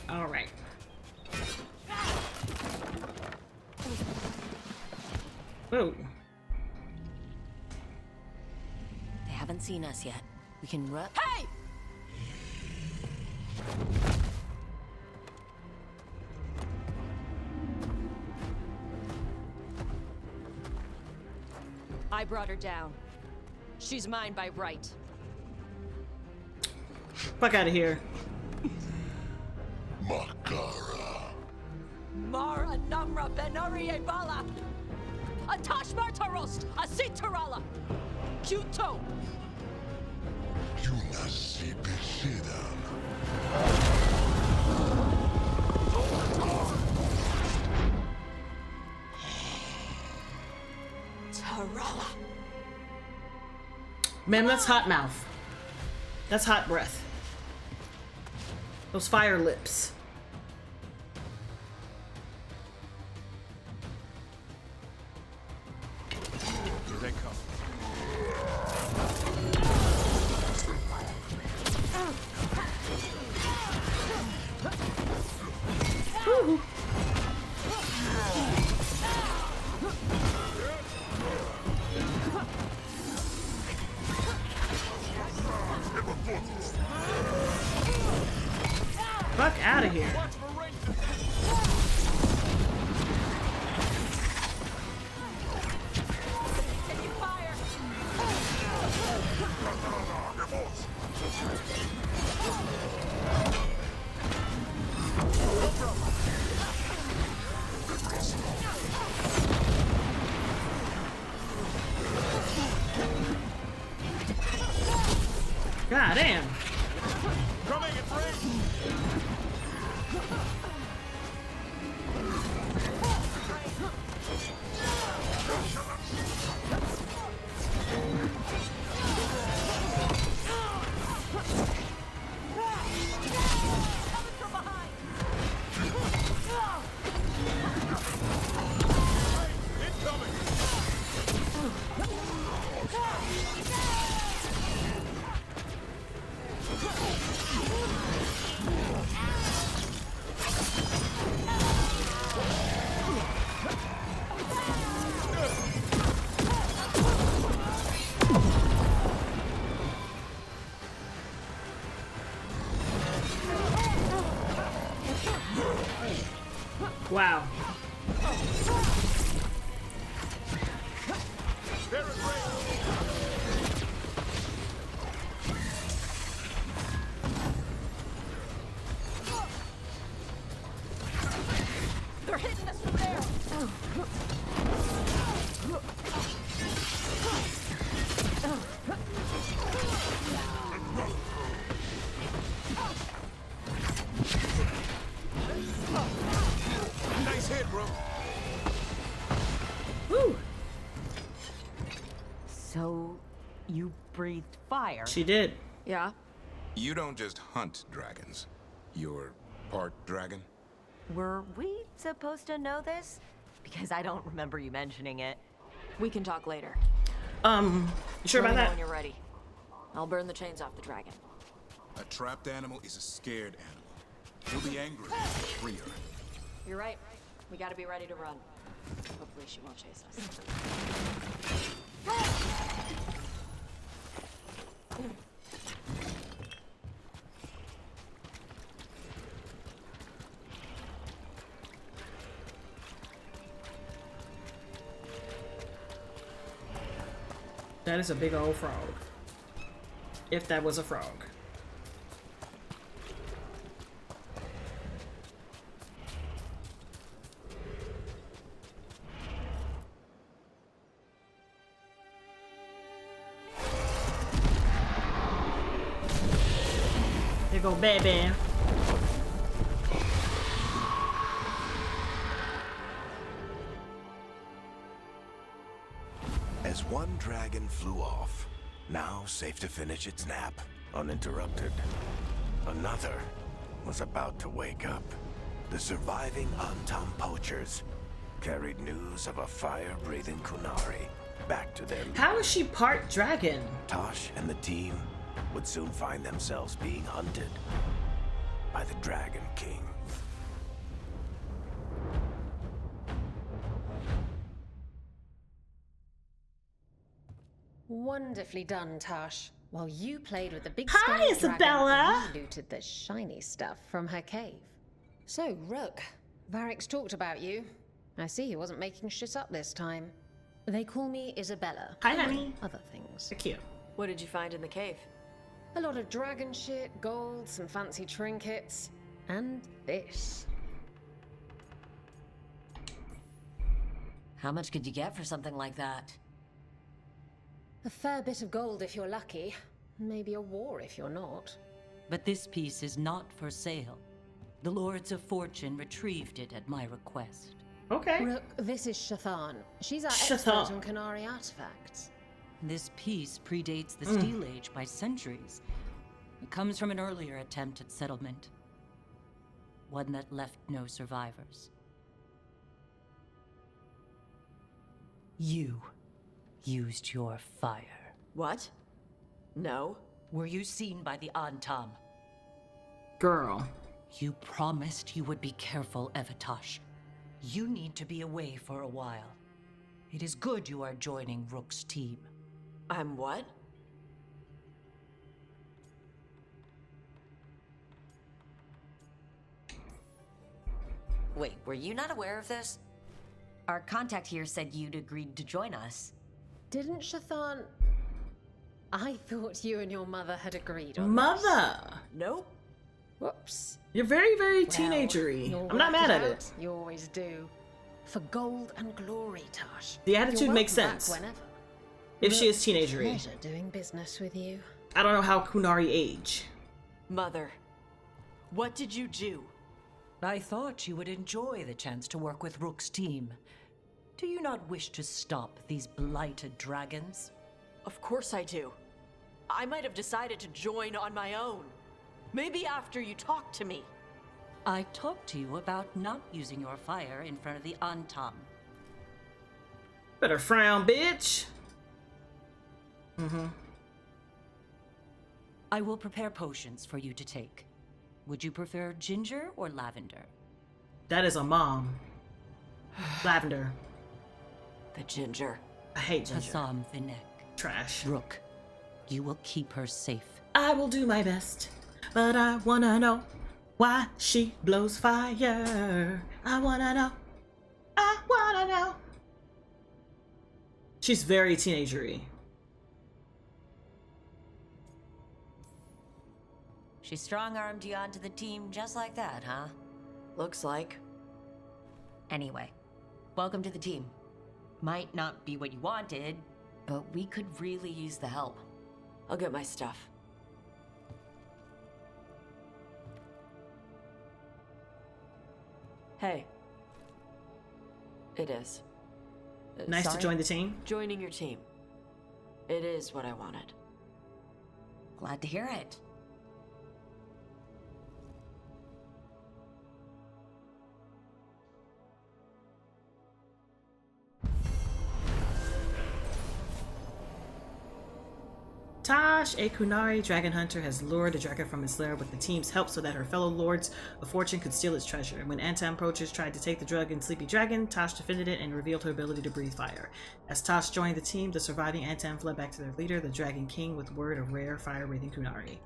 Speaker 1: All right. Whoa.
Speaker 3: They haven't seen us yet. We can run.
Speaker 18: Hey! I brought her down. She's mine by right.
Speaker 1: Fuck out of here.
Speaker 18: Mara Namra Benari Bala! A Taash Martarost! A Sitarala! Kuto! Tarala!
Speaker 1: Man, that's hot mouth. That's hot breath. Those fire lips.
Speaker 19: Here they come.
Speaker 1: Woo. Fuck out of here. God damn. Wow.
Speaker 18: They're hitting us from there!
Speaker 19: Nice hit, bro.
Speaker 1: Woo.
Speaker 3: So, you breathed fire?
Speaker 1: She did.
Speaker 3: Yeah.
Speaker 19: You don't just hunt dragons. You're part dragon?
Speaker 3: Were we supposed to know this? Because I don't remember you mentioning it.
Speaker 18: We can talk later.
Speaker 1: You sure
Speaker 18: Let
Speaker 1: about
Speaker 18: me know
Speaker 1: that?
Speaker 18: when you're ready. I'll burn the chains off the dragon.
Speaker 19: A trapped animal is a scared animal. He'll be angry. Free her.
Speaker 18: You're right. We gotta be ready to run. Hopefully she won't chase us.
Speaker 1: That is a big old frog. If that was a frog. There go baby.
Speaker 12: As one dragon flew off, now safe to finish its nap, uninterrupted, another was about to wake up. The surviving Antam poachers carried news of a fire-breathing Kunari back to their...
Speaker 1: How is she part dragon?
Speaker 12: Taash and the team would soon find themselves being hunted by the Dragon King.
Speaker 20: Wonderfully done, Taash. While you played with the big
Speaker 1: Hi, Isabella!
Speaker 20: we looted the shiny stuff from her cave. So, Rook, Varric's talked about you. I see he wasn't making shit up this time. They call me Isabella.
Speaker 1: Hi, honey.
Speaker 20: Other things.
Speaker 1: They're cute.
Speaker 18: What did you find in the cave?
Speaker 20: A lot of dragon shit, gold, some fancy trinkets, and this.
Speaker 3: How much could you get for something like that?
Speaker 20: A fair bit of gold if you're lucky. Maybe a war if you're not.
Speaker 21: But this piece is not for sale. The Lords of Fortune retrieved it at my request.
Speaker 1: Okay.
Speaker 20: Rook, this is Shathan. She's our
Speaker 1: Shathan.
Speaker 20: expert on Kunari artifacts.
Speaker 21: This piece predates the Steel Age by centuries. It comes from an earlier attempt at settlement. One that left no survivors. You used your fire.
Speaker 18: What? No.
Speaker 21: Were you seen by the Antam?
Speaker 1: Girl.
Speaker 21: You promised you would be careful, Evatash. You need to be away for a while. It is good you are joining Rook's team.
Speaker 18: I'm what?
Speaker 3: Wait, were you not aware of this? Our contact here said you'd agreed to join us.
Speaker 20: Didn't Shathan... I thought you and your mother had agreed on
Speaker 1: Mother!
Speaker 20: this.
Speaker 18: Nope.
Speaker 20: Whoops.
Speaker 1: You're very, very
Speaker 20: Well,
Speaker 1: teenagery.
Speaker 20: you'll
Speaker 1: I'm not
Speaker 20: work
Speaker 1: mad at
Speaker 20: out.
Speaker 1: it.
Speaker 20: You always do. For gold and glory, Taash.
Speaker 1: The attitude
Speaker 20: You're
Speaker 1: makes
Speaker 20: welcome back
Speaker 1: sense.
Speaker 20: whenever.
Speaker 1: If she
Speaker 20: Look,
Speaker 1: is teenagery.
Speaker 20: Pleasure doing business with you.
Speaker 1: I don't know how Kunari age.
Speaker 18: Mother, what did you do?
Speaker 21: I thought you would enjoy the chance to work with Rook's team. Do you not wish to stop these blighted dragons?
Speaker 18: Of course I do. I might have decided to join on my own. Maybe after you talked to me.
Speaker 21: I talked to you about not using your fire in front of the Antam.
Speaker 1: Better frown, bitch.
Speaker 21: I will prepare potions for you to take. Would you prefer ginger or lavender?
Speaker 1: That is a mom. Lavender.
Speaker 18: The ginger.
Speaker 1: I hate ginger.
Speaker 21: Hassam Vinek.
Speaker 1: Trash.
Speaker 21: Rook, you will keep her safe.
Speaker 1: I will do my best, but I wanna know why she blows fire. I wanna know. I wanna know. She's very teenagery.
Speaker 3: She strong-armed you onto the team just like that, huh?
Speaker 18: Looks like.
Speaker 3: Anyway, welcome to the team. Might not be what you wanted, but we could really use the help.
Speaker 18: I'll get my stuff. Hey. It is.
Speaker 1: Nice
Speaker 18: Sorry?
Speaker 1: to join the team.
Speaker 18: Joining your team. It is what I wanted.
Speaker 3: Glad to hear it.
Speaker 1: Taash, a Kunari dragon hunter, has lured the dragon from its lair with the team's help so that her fellow lords of fortune could steal its treasure. When Antam poachers tried to take the drug and Sleepy Dragon, Taash defended it and revealed her ability to breathe fire. As Taash joined the team, the surviving Antam fled back to their leader, the Dragon King, with word of rare fire-breathing Kunari.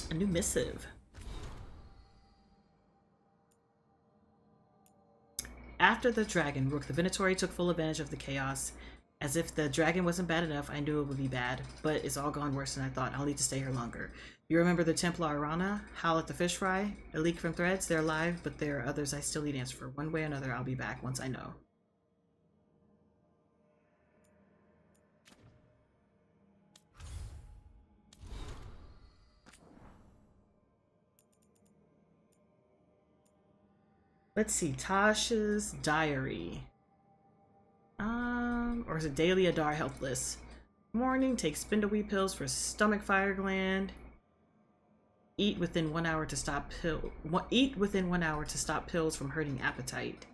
Speaker 1: A new missive. After the dragon, Rook the Venatori took full advantage of the chaos. As if the dragon wasn't bad enough, I knew it would be bad, but it's all gone worse than I thought. I'll need to stay here longer. You remember the Templar Arana? Howl at the fish fry? A leak from threads? They're alive, but there are others I still need answer for. One way or another, I'll be back once I know. Let's see, Taash's diary. Or is it Daily Adar helpless? Morning, take spindleweed pills for stomach fire gland. Eat within 1 hour to stop Eat within 1 hour to stop pills from hurting appetite.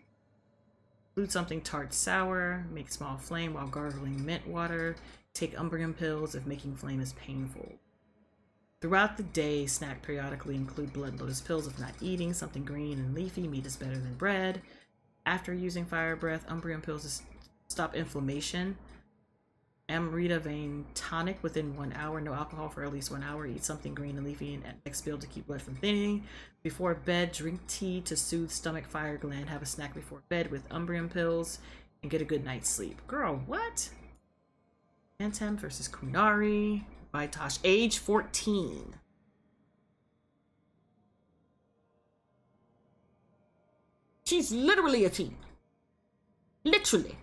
Speaker 1: Include something tart sour. Make small flame while gargling mint water. Take Umbrium pills if making flame is painful. Throughout the day, snack periodically. Include blood lotus pills if not eating. Something green and leafy. Meat is better than bread. After using fire breath, Umbrium pills to stop inflammation. Amrita vein tonic within 1 hour. No alcohol for at least 1 hour. Eat something green and leafy and next meal to keep blood from thinning. Before bed, drink tea to soothe stomach fire gland. Have a snack before bed with Umbrium pills and get a good night's sleep. Girl, what? Antem versus Kunari by Taash. Age 14. She's literally a teen. Literally.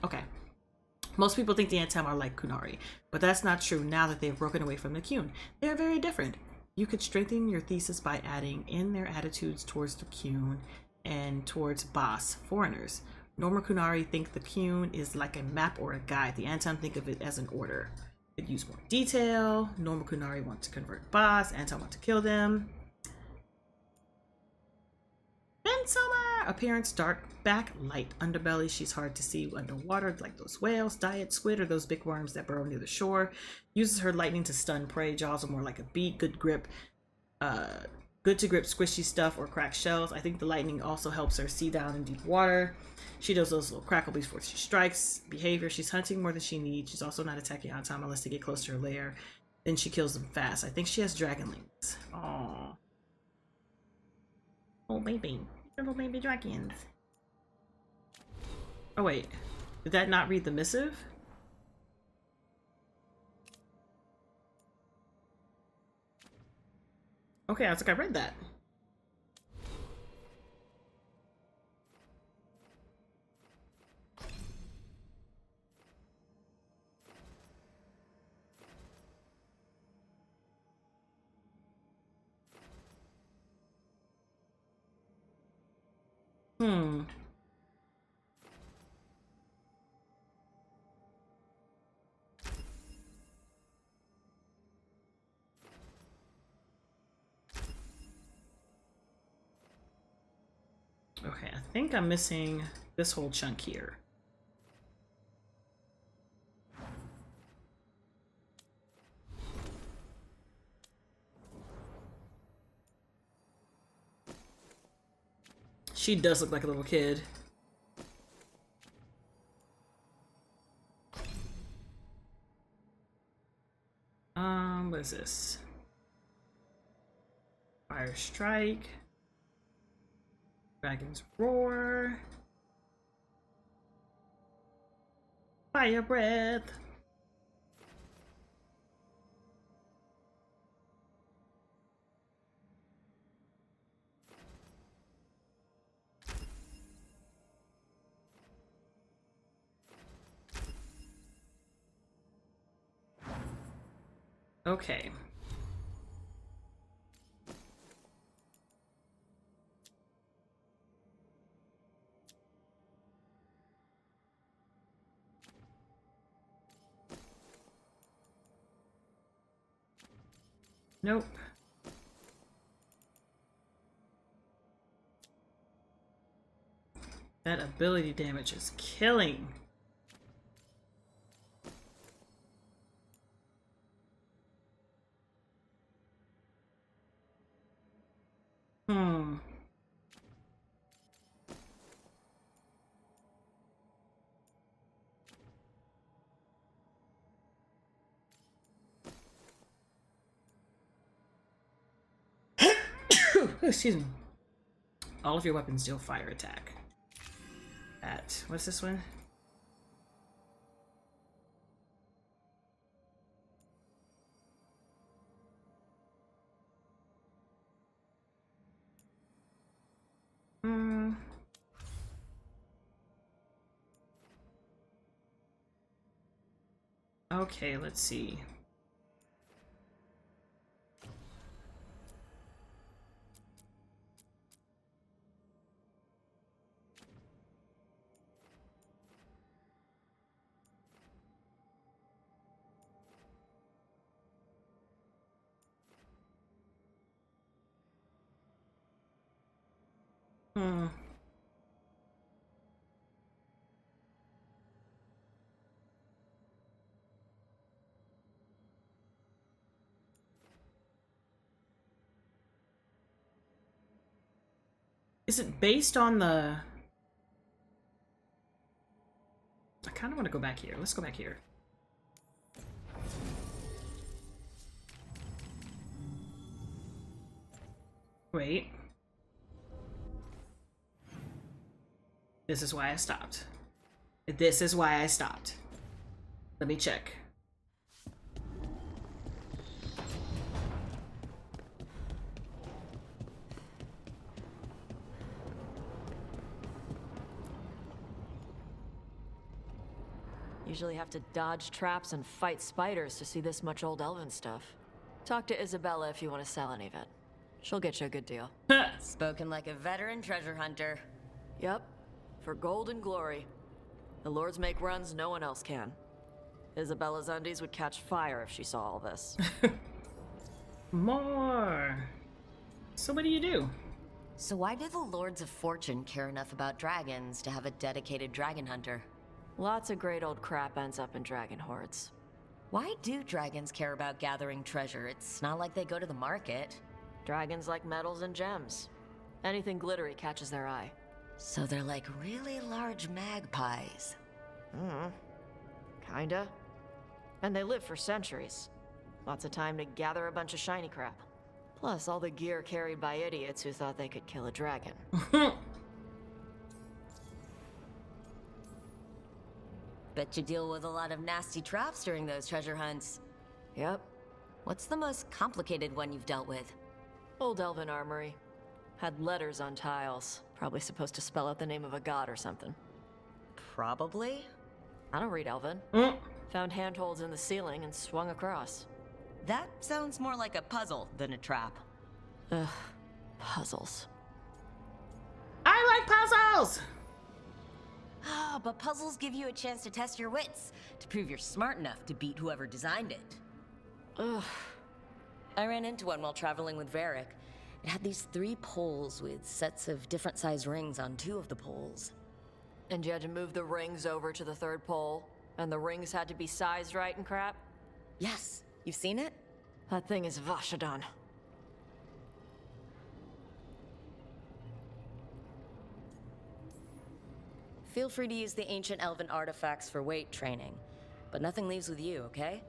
Speaker 1: Okay. Most people think the Antem are like Kunari, but that's not true now that they've broken away from the Qun. They are very different. You could strengthen your thesis by adding in their attitudes towards the Qun and towards Bas, foreigners. Normal Kunari think the Qun is like a map or a guide. The Antem think of it as an order. Could use more detail. Normal Kunari want to convert Bas. Antem want to kill them. Midsummer! Appearance dark, back light, underbelly. She's hard to see underwater like those whales, diet squid, or those big worms that burrow near the shore. Uses her lightning to stun prey. Jaws are more like a beak. Good grip. Good to grip squishy stuff or crack shells. I think the lightning also helps her see down in deep water. She does those little crackle before she strikes. Behavior, she's hunting more than she needs. She's also not attacking on time unless they get close to her lair. Then she kills them fast. I think she has dragonlings. Aww. Oh baby. Little baby dragons. Oh wait. Did that not read the missive? Okay, I was like, I read that. Okay, I think I'm missing this whole chunk here. She does look like a little kid. What is this? Fire strike. Dragon's roar. Fire breath. Okay. Nope. That ability damage is killing. Excuse me. All of your weapons deal fire attack. at. What's this one? Okay, let's see. Is it based on the... I kind of want to go back here. Let's go back here. Wait. This is why I stopped. This is why I stopped. Let me check.
Speaker 18: Usually have to dodge traps and fight spiders to see this much old elven stuff. Talk to Isabella if you want to sell any of it. She'll get you a good deal.
Speaker 3: Spoken like a veteran treasure hunter.
Speaker 18: Yep, for gold and glory. The lords make runs no one else can. Isabella's undies would catch fire if she saw all this.
Speaker 1: More. So what do you do?
Speaker 3: So why do the Lords of Fortune care enough about dragons to have a dedicated dragon hunter?
Speaker 18: Lots of great old crap ends up in dragon hordes.
Speaker 3: Why do dragons care about gathering treasure? It's not like they go to the market.
Speaker 18: Dragons like metals and gems. Anything glittery catches their eye.
Speaker 3: So they're like really large magpies.
Speaker 18: Kinda. And they live for centuries. Lots of time to gather a bunch of shiny crap. Plus all the gear carried by idiots who thought they could kill a dragon.
Speaker 3: Bet you deal with a lot of nasty traps during those treasure hunts.
Speaker 18: Yep.
Speaker 3: What's the most complicated one you've dealt with?
Speaker 18: Old elven armory. Had letters on tiles. Probably supposed to spell out the name of a god or something.
Speaker 3: Probably?
Speaker 18: I don't read elven. Found handholds in the ceiling and swung across.
Speaker 3: That sounds more like a puzzle than a trap.
Speaker 18: Ugh, puzzles.
Speaker 1: I like puzzles!
Speaker 3: Ah, but puzzles give you a chance to test your wits, to prove you're smart enough to beat whoever designed it.
Speaker 18: Ugh.
Speaker 3: I ran into one while traveling with Varric. It had these 3 poles with sets of different size rings on 2 of the poles.
Speaker 18: And you had to move the rings over to the 3rd pole? And the rings had to be sized right and crap?
Speaker 3: Yes. You've seen it?
Speaker 18: That thing is Vashodon.
Speaker 3: Feel free to use the ancient elven artifacts for weight training, but nothing leaves with you, okay?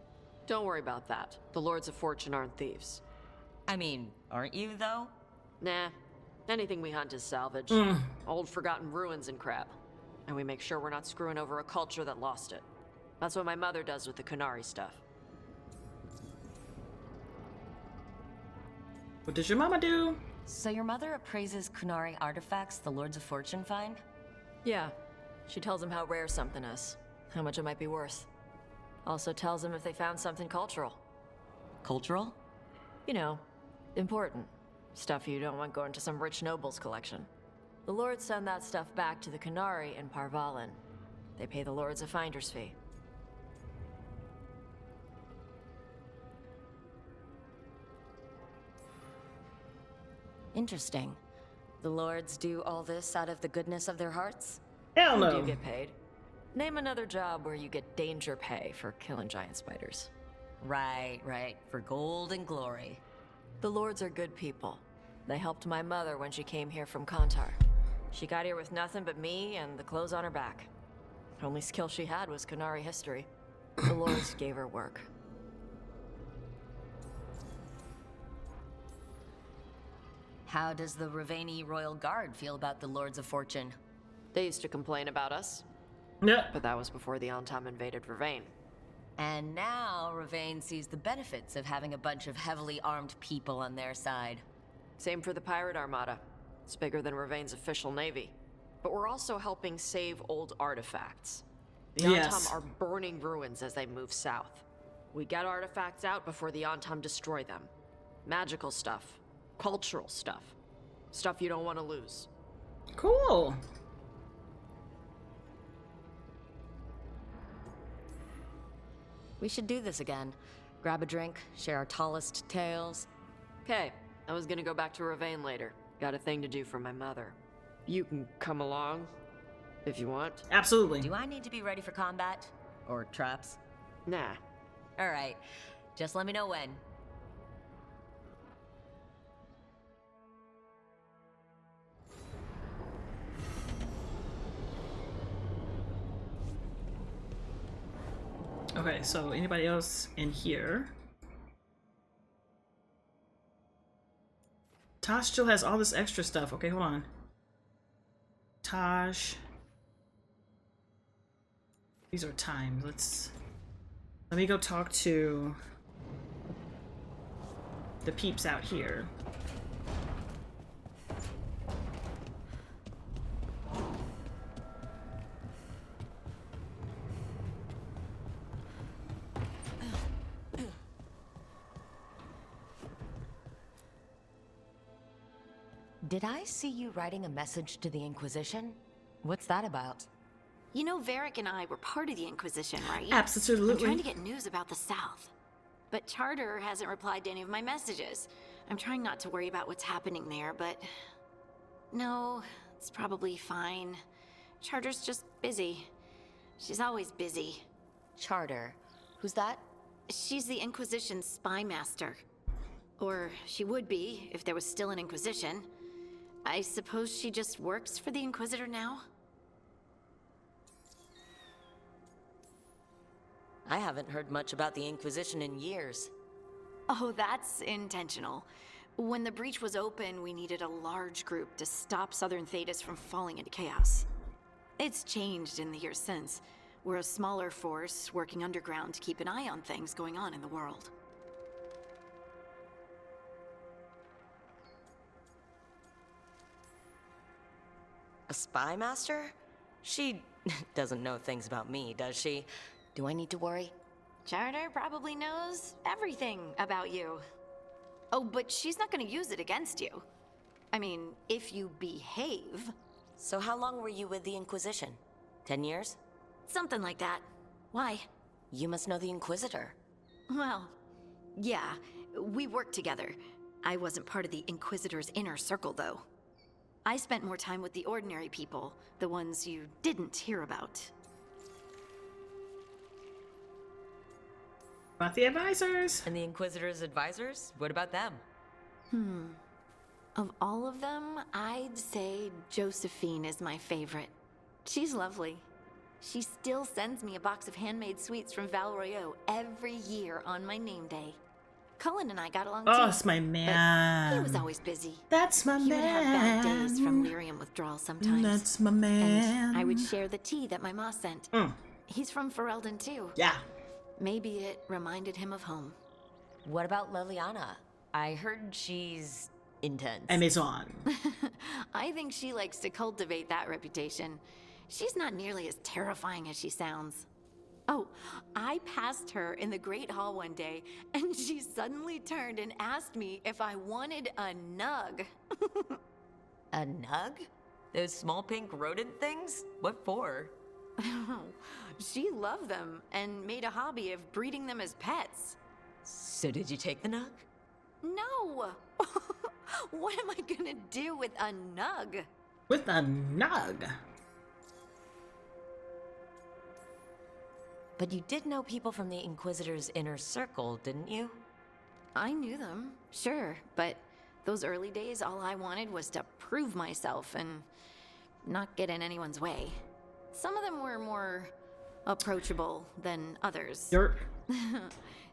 Speaker 18: Don't worry about that. The Lords of Fortune aren't thieves.
Speaker 3: I mean, aren't you, though?
Speaker 18: Nah. Anything we hunt is salvage. Old forgotten ruins and crap. And we make sure we're not screwing over a culture that lost it. That's what my mother does with the Kunari stuff.
Speaker 1: What does your mama do?
Speaker 3: So your mother appraises Kunari artifacts the Lords of Fortune find?
Speaker 18: Yeah. She tells them how rare something is. How much it might be worth. Also tells them if they found something cultural.
Speaker 3: Cultural?
Speaker 18: You know, important. Stuff you don't want going to some rich noble's collection. The lords send that stuff back to the Kunari in Parvalin. They pay the lords a finder's fee.
Speaker 3: Interesting. The lords do all this out of the goodness of their hearts?
Speaker 1: Hell no.
Speaker 18: You do get paid. Name another job where you get danger pay for killing giant spiders.
Speaker 3: Right. For gold and glory.
Speaker 18: The lords are good people. They helped my mother when she came here from Kantar. She got here with nothing but me and the clothes on her back. Only skill she had was Kunari history. The lords gave her work.
Speaker 3: How does the Raveni Royal Guard feel about the Lords of Fortune?
Speaker 18: They used to complain about us.
Speaker 1: Yeah.
Speaker 18: But that was before the Antam invaded Ravane.
Speaker 3: And now Ravane sees the benefits of having a bunch of heavily armed people on their side.
Speaker 18: Same for the Pirate Armada. It's bigger than Ravane's official navy. But we're also helping save old artifacts. The Antam are burning ruins as they move south. We get artifacts out before the Antam destroy them. Magical stuff. Cultural stuff. Stuff you don't want to lose.
Speaker 1: Cool.
Speaker 3: We should do this again. Grab a drink, share our tallest tales.
Speaker 18: Okay, I was gonna go back to Ravane later. Got a thing to do for my mother. You can come along, if you want.
Speaker 1: Absolutely.
Speaker 3: Do I need to be ready for combat? Or traps?
Speaker 18: Nah.
Speaker 3: Alright, just let me know when.
Speaker 1: Okay, so anybody else in here? Taash still has all this extra stuff. Okay, hold on. Taash. These are times. Let me go talk to the peeps out here.
Speaker 3: Did I see you writing a message to the Inquisition? What's that about?
Speaker 4: You know, Varric and I were part of the Inquisition, right?
Speaker 1: Absolutely.
Speaker 4: I'm trying to get news about the South. But Charter hasn't replied to any of my messages. I'm trying not to worry about what's happening there, but... No, it's probably fine. Charter's just busy. She's always busy.
Speaker 3: Charter? Who's that?
Speaker 4: She's the Inquisition's spy master. Or she would be, if there was still an Inquisition. I suppose she just works for the Inquisitor now?
Speaker 3: I haven't heard much about the Inquisition in years.
Speaker 4: Oh, that's intentional. When the breach was open, we needed a large group to stop Southern Thedas from falling into chaos. It's changed in the years since. We're a smaller force working underground to keep an eye on things going on in the world.
Speaker 3: A spy master? She doesn't know things about me, does she? Do I need to worry?
Speaker 4: Charter probably knows everything about you. Oh, but she's not gonna use it against you. I mean, if you behave.
Speaker 3: So how long were you with the Inquisition? 10 years?
Speaker 4: Something like that. Why?
Speaker 3: You must know the Inquisitor.
Speaker 4: Well, yeah, we worked together. I wasn't part of the Inquisitor's inner circle, though. I spent more time with the ordinary people, the ones you didn't hear about.
Speaker 1: About the advisors.
Speaker 3: And the Inquisitor's advisors? What about them?
Speaker 4: Of all of them, I'd say Josephine is my favorite. She's lovely. She still sends me a box of handmade sweets from Val Royeaux every year on my name day. Cullen and I got along too.
Speaker 1: Oh, it's my man.
Speaker 4: He was always busy.
Speaker 1: That's my
Speaker 4: He
Speaker 1: man.
Speaker 4: would have bad days from lyrium withdrawal sometimes.
Speaker 1: That's my man.
Speaker 4: And I would share the tea that my ma sent. He's from Ferelden too.
Speaker 1: Yeah.
Speaker 4: Maybe it reminded him of home.
Speaker 3: What about Liliana? I heard she's intense.
Speaker 1: Amazon.
Speaker 4: I think she likes to cultivate that reputation. She's not nearly as terrifying as she sounds. Oh, I passed her in the Great Hall one day, and she suddenly turned and asked me if I wanted a nug.
Speaker 3: A nug? Those small pink rodent things? What for?
Speaker 4: She loved them and made a hobby of breeding them as pets.
Speaker 3: So did you take the nug?
Speaker 4: No! What am I gonna do with a nug?
Speaker 1: With a nug?
Speaker 3: But you did know people from the Inquisitor's inner circle, didn't you?
Speaker 4: I knew them, sure, but those early days, all I wanted was to prove myself and not get in anyone's way. Some of them were more approachable than others.
Speaker 1: Dirt.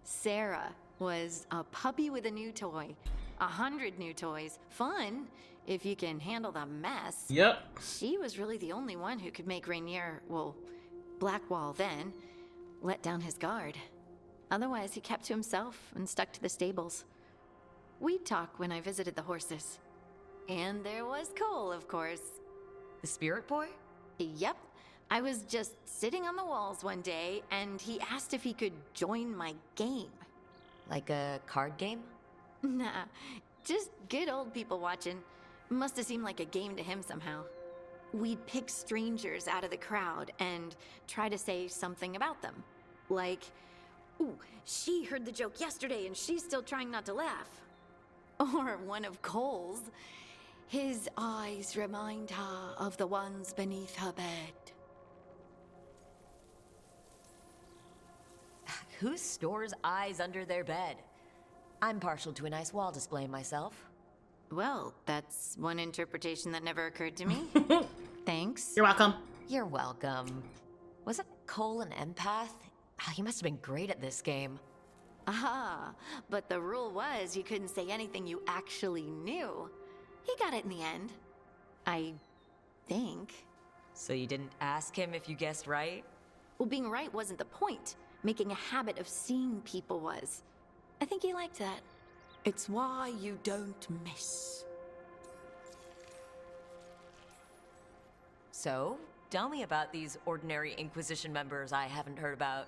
Speaker 4: Sarah was a puppy with a new toy. 100 new toys. Fun. if you can handle the mess.
Speaker 1: Yep.
Speaker 4: She was really the only one who could make Rainier, well, Blackwall then, let down his guard. Otherwise, he kept to himself and stuck to the stables. We'd talk when I visited the horses. And there was Cole, of course.
Speaker 3: The spirit boy?
Speaker 4: Yep. I was just sitting on the walls one day, and he asked if he could join my game.
Speaker 3: Like a card game?
Speaker 4: Nah, just good old people watching. Must have seemed like a game to him somehow. We'd pick strangers out of the crowd and try to say something about them. Like, ooh, she heard the joke yesterday and she's still trying not to laugh. Or one of Cole's. His eyes remind her of the ones beneath her bed.
Speaker 3: Who stores eyes under their bed? I'm partial to a nice wall display myself.
Speaker 4: Well, that's one interpretation that never occurred to me. Thanks.
Speaker 1: You're welcome.
Speaker 3: You're welcome. Wasn't Cole an empath? He must have been great at this game.
Speaker 4: Ah, but the rule was you couldn't say anything you actually knew. He got it in the end. I think.
Speaker 3: So you didn't ask him if you guessed right?
Speaker 4: Well, being right wasn't the point. Making a habit of seeing people was. I think he liked that. It's why you don't miss.
Speaker 3: So, tell me about these ordinary Inquisition members I haven't heard about.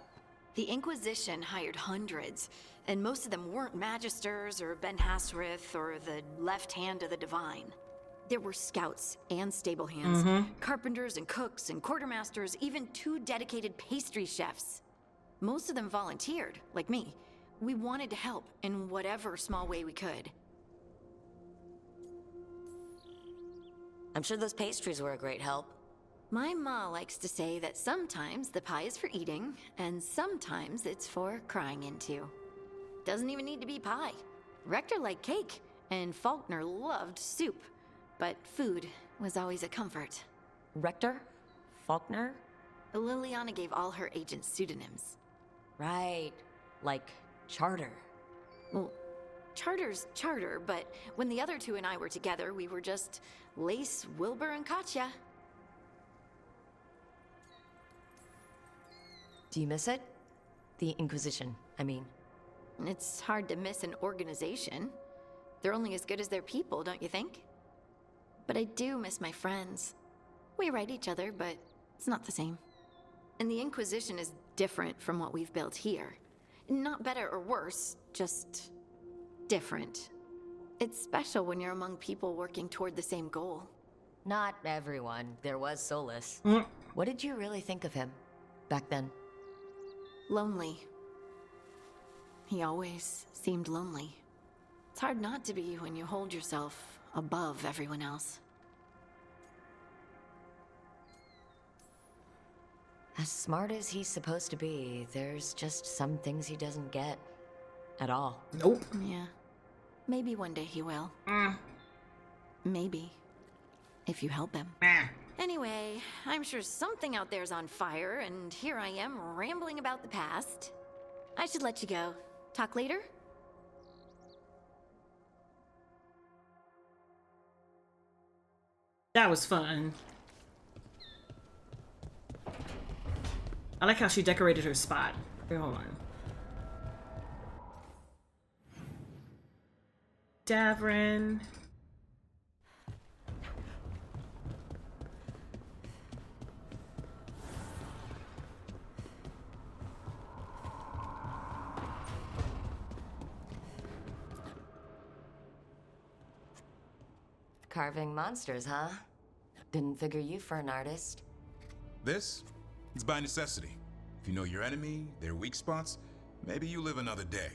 Speaker 4: The Inquisition hired hundreds, and most of them weren't Magisters or Ben Hasrith or the left hand of the Divine. There were scouts and stable hands, carpenters and cooks and quartermasters, even 2 dedicated pastry chefs. Most of them volunteered, like me. We wanted to help in whatever small way we could.
Speaker 3: I'm sure those pastries were a great help.
Speaker 4: My ma likes to say that sometimes the pie is for eating, and sometimes it's for crying into. Doesn't even need to be pie. Rector liked cake, and Faulkner loved soup. But food was always a comfort.
Speaker 3: Rector? Faulkner?
Speaker 4: Liliana gave all her agents pseudonyms.
Speaker 3: Right. Like Charter.
Speaker 4: Well, Charter's Charter, but when the other 2 and I were together, we were just Lace, Wilbur, and Katya.
Speaker 3: Do you miss it? The Inquisition, I mean.
Speaker 4: It's hard to miss an organization. They're only as good as their people, don't you think? But I do miss my friends. We write each other, but it's not the same. And the Inquisition is different from what we've built here. Not better or worse, just different. It's special when you're among people working toward the same goal.
Speaker 3: Not everyone. There was Solus. What did you really think of him back then?
Speaker 4: Lonely. He always seemed lonely. It's hard not to be when you hold yourself above everyone else.
Speaker 3: As smart as he's supposed to be, there's just some things he doesn't get. At all.
Speaker 1: Nope.
Speaker 4: Yeah. Maybe one day he will. Maybe. If you help him. Anyway, I'm sure something out there's on fire, and here I am rambling about the past. I should let you go. Talk later?
Speaker 1: That was fun. I like how she decorated her spot. Here, hold on. Davrin.
Speaker 3: Carving monsters, huh? Didn't figure you for an artist.
Speaker 19: This? It's by necessity. If you know your enemy, their weak spots, maybe you live another day.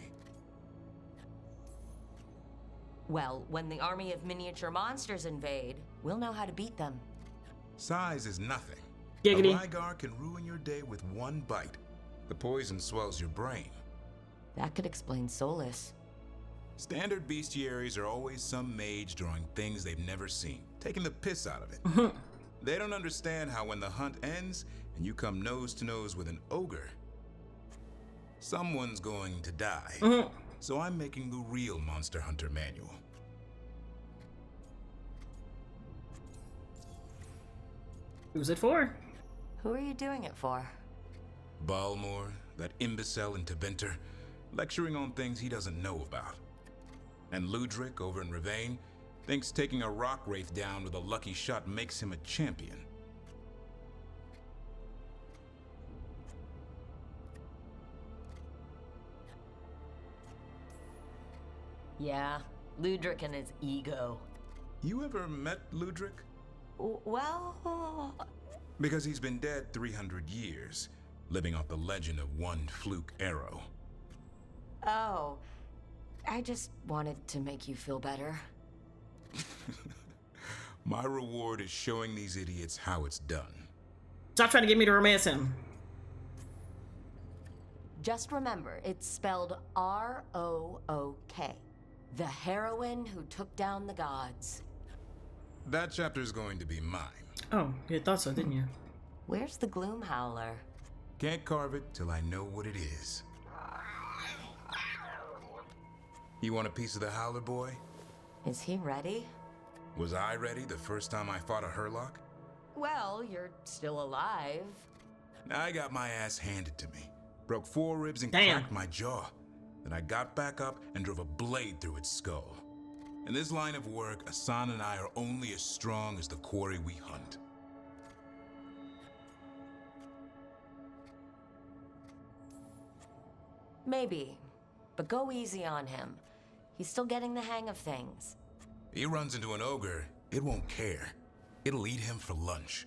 Speaker 3: Well, when the army of miniature monsters invade, we'll know how to beat them.
Speaker 19: Size is nothing.
Speaker 1: Giggity.
Speaker 19: A Veilguard can ruin your day with one bite. The poison swells your brain.
Speaker 3: That could explain Solus.
Speaker 19: Standard bestiaries are always some mage drawing things they've never seen, taking the piss out of it. They don't understand how when the hunt ends and you come nose to nose with an ogre, someone's going to die. So I'm making the real Monster Hunter manual.
Speaker 1: Who's it for?
Speaker 3: Who are you doing it for?
Speaker 19: Balmore, that imbecile in Teventer, lecturing on things he doesn't know about. And Ludric over in Ravane thinks taking a rock wraith down with a lucky shot makes him a champion.
Speaker 3: Yeah, Ludric and his ego.
Speaker 19: You ever met Ludric?
Speaker 3: Well...
Speaker 19: Because he's been dead 300 years, living off the legend of one fluke arrow.
Speaker 3: Oh, I just wanted to make you feel better.
Speaker 19: My reward is showing these idiots how it's done.
Speaker 1: Stop trying to get me to romance him.
Speaker 3: Just remember, it's spelled R-O-O-K. The heroine who took down the gods.
Speaker 19: That chapter's going to be mine.
Speaker 1: Oh, you thought so, didn't you?
Speaker 3: Where's the Gloom Howler?
Speaker 19: Can't carve it till I know what it is. You want a piece of the Howler, boy?
Speaker 3: Is he ready?
Speaker 19: Was I ready the first time I fought a Hurlock?
Speaker 3: Well, you're still alive.
Speaker 19: I got my ass handed to me. Broke 4 ribs and
Speaker 1: Damn.
Speaker 19: cracked my jaw. Then I got back up and drove a blade through its skull. In this line of work, Asan and I are only as strong as the quarry we hunt.
Speaker 3: Maybe, but go easy on him. He's still getting the hang of things.
Speaker 19: He runs into an ogre, it won't care. It'll eat him for lunch.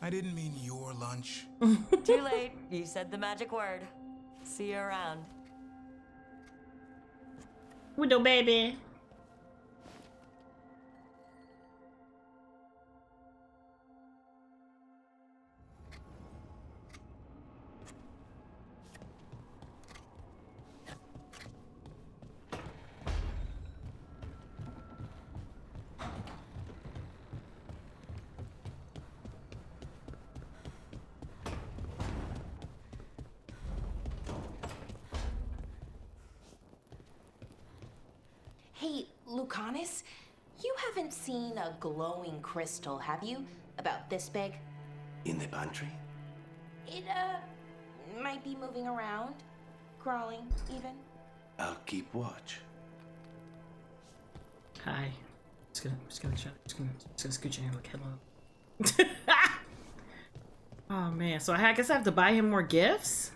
Speaker 19: I didn't mean your lunch.
Speaker 3: Too late. You said the magic word. See you around.
Speaker 1: Widow baby.
Speaker 6: Hey, Lucanus, you haven't seen a glowing crystal, have you? About this big?
Speaker 12: In the pantry?
Speaker 6: It, might be moving around. Crawling, even.
Speaker 12: I'll keep watch.
Speaker 1: Hi. Just gonna scoot your hand like hello. Oh man, so I guess I have to buy him more gifts?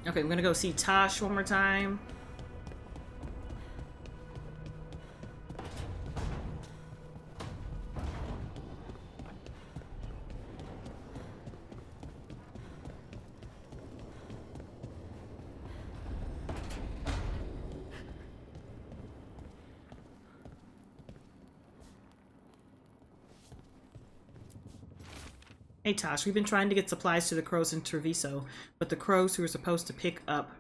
Speaker 1: Okay, I'm gonna go see Taash one more time. Hey Tosh, we've been trying to get supplies to the crows in Treviso, but the crows who are supposed to pick up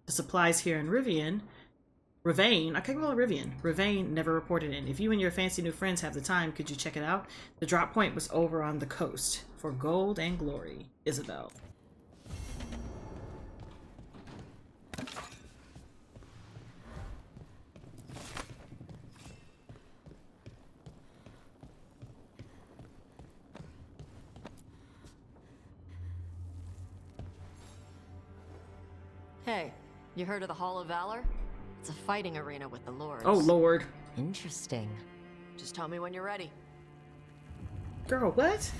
Speaker 1: the supplies here in Ravane, I can't call it Ravane never reported in. If you and your fancy new friends have the time, could you check it out? The drop point was over on the coast. For gold and glory, Isabel.
Speaker 3: Hey, you heard of the Hall of Valor? It's a fighting arena with the lords.
Speaker 1: Oh lord.
Speaker 3: Interesting. Just tell me when you're ready.
Speaker 1: Girl, what?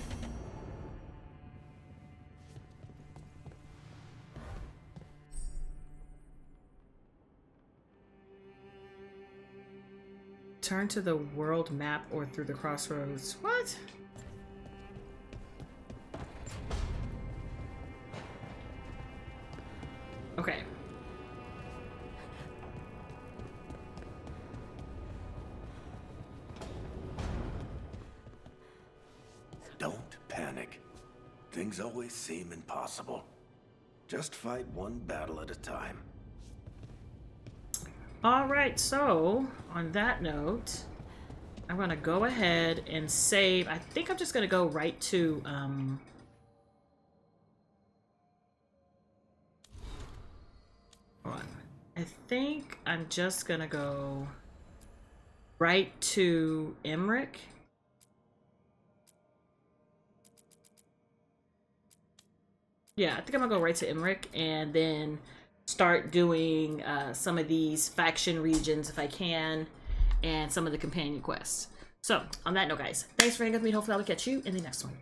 Speaker 1: Turn to the world map or through the crossroads. What? Okay.
Speaker 12: Don't panic. Things always seem impossible. Just fight one battle at a time.
Speaker 1: Alright, so on that note, I'm gonna go ahead and save. I think I'm just gonna go right to hold on. I think I'm just gonna go right to Emmerich. Yeah, I think I'm gonna go right to Emmerich and then start doing some of these faction regions if I can, and some of the companion quests. So, on that note, guys, thanks for hanging with me. Hopefully I'll catch you in the next one.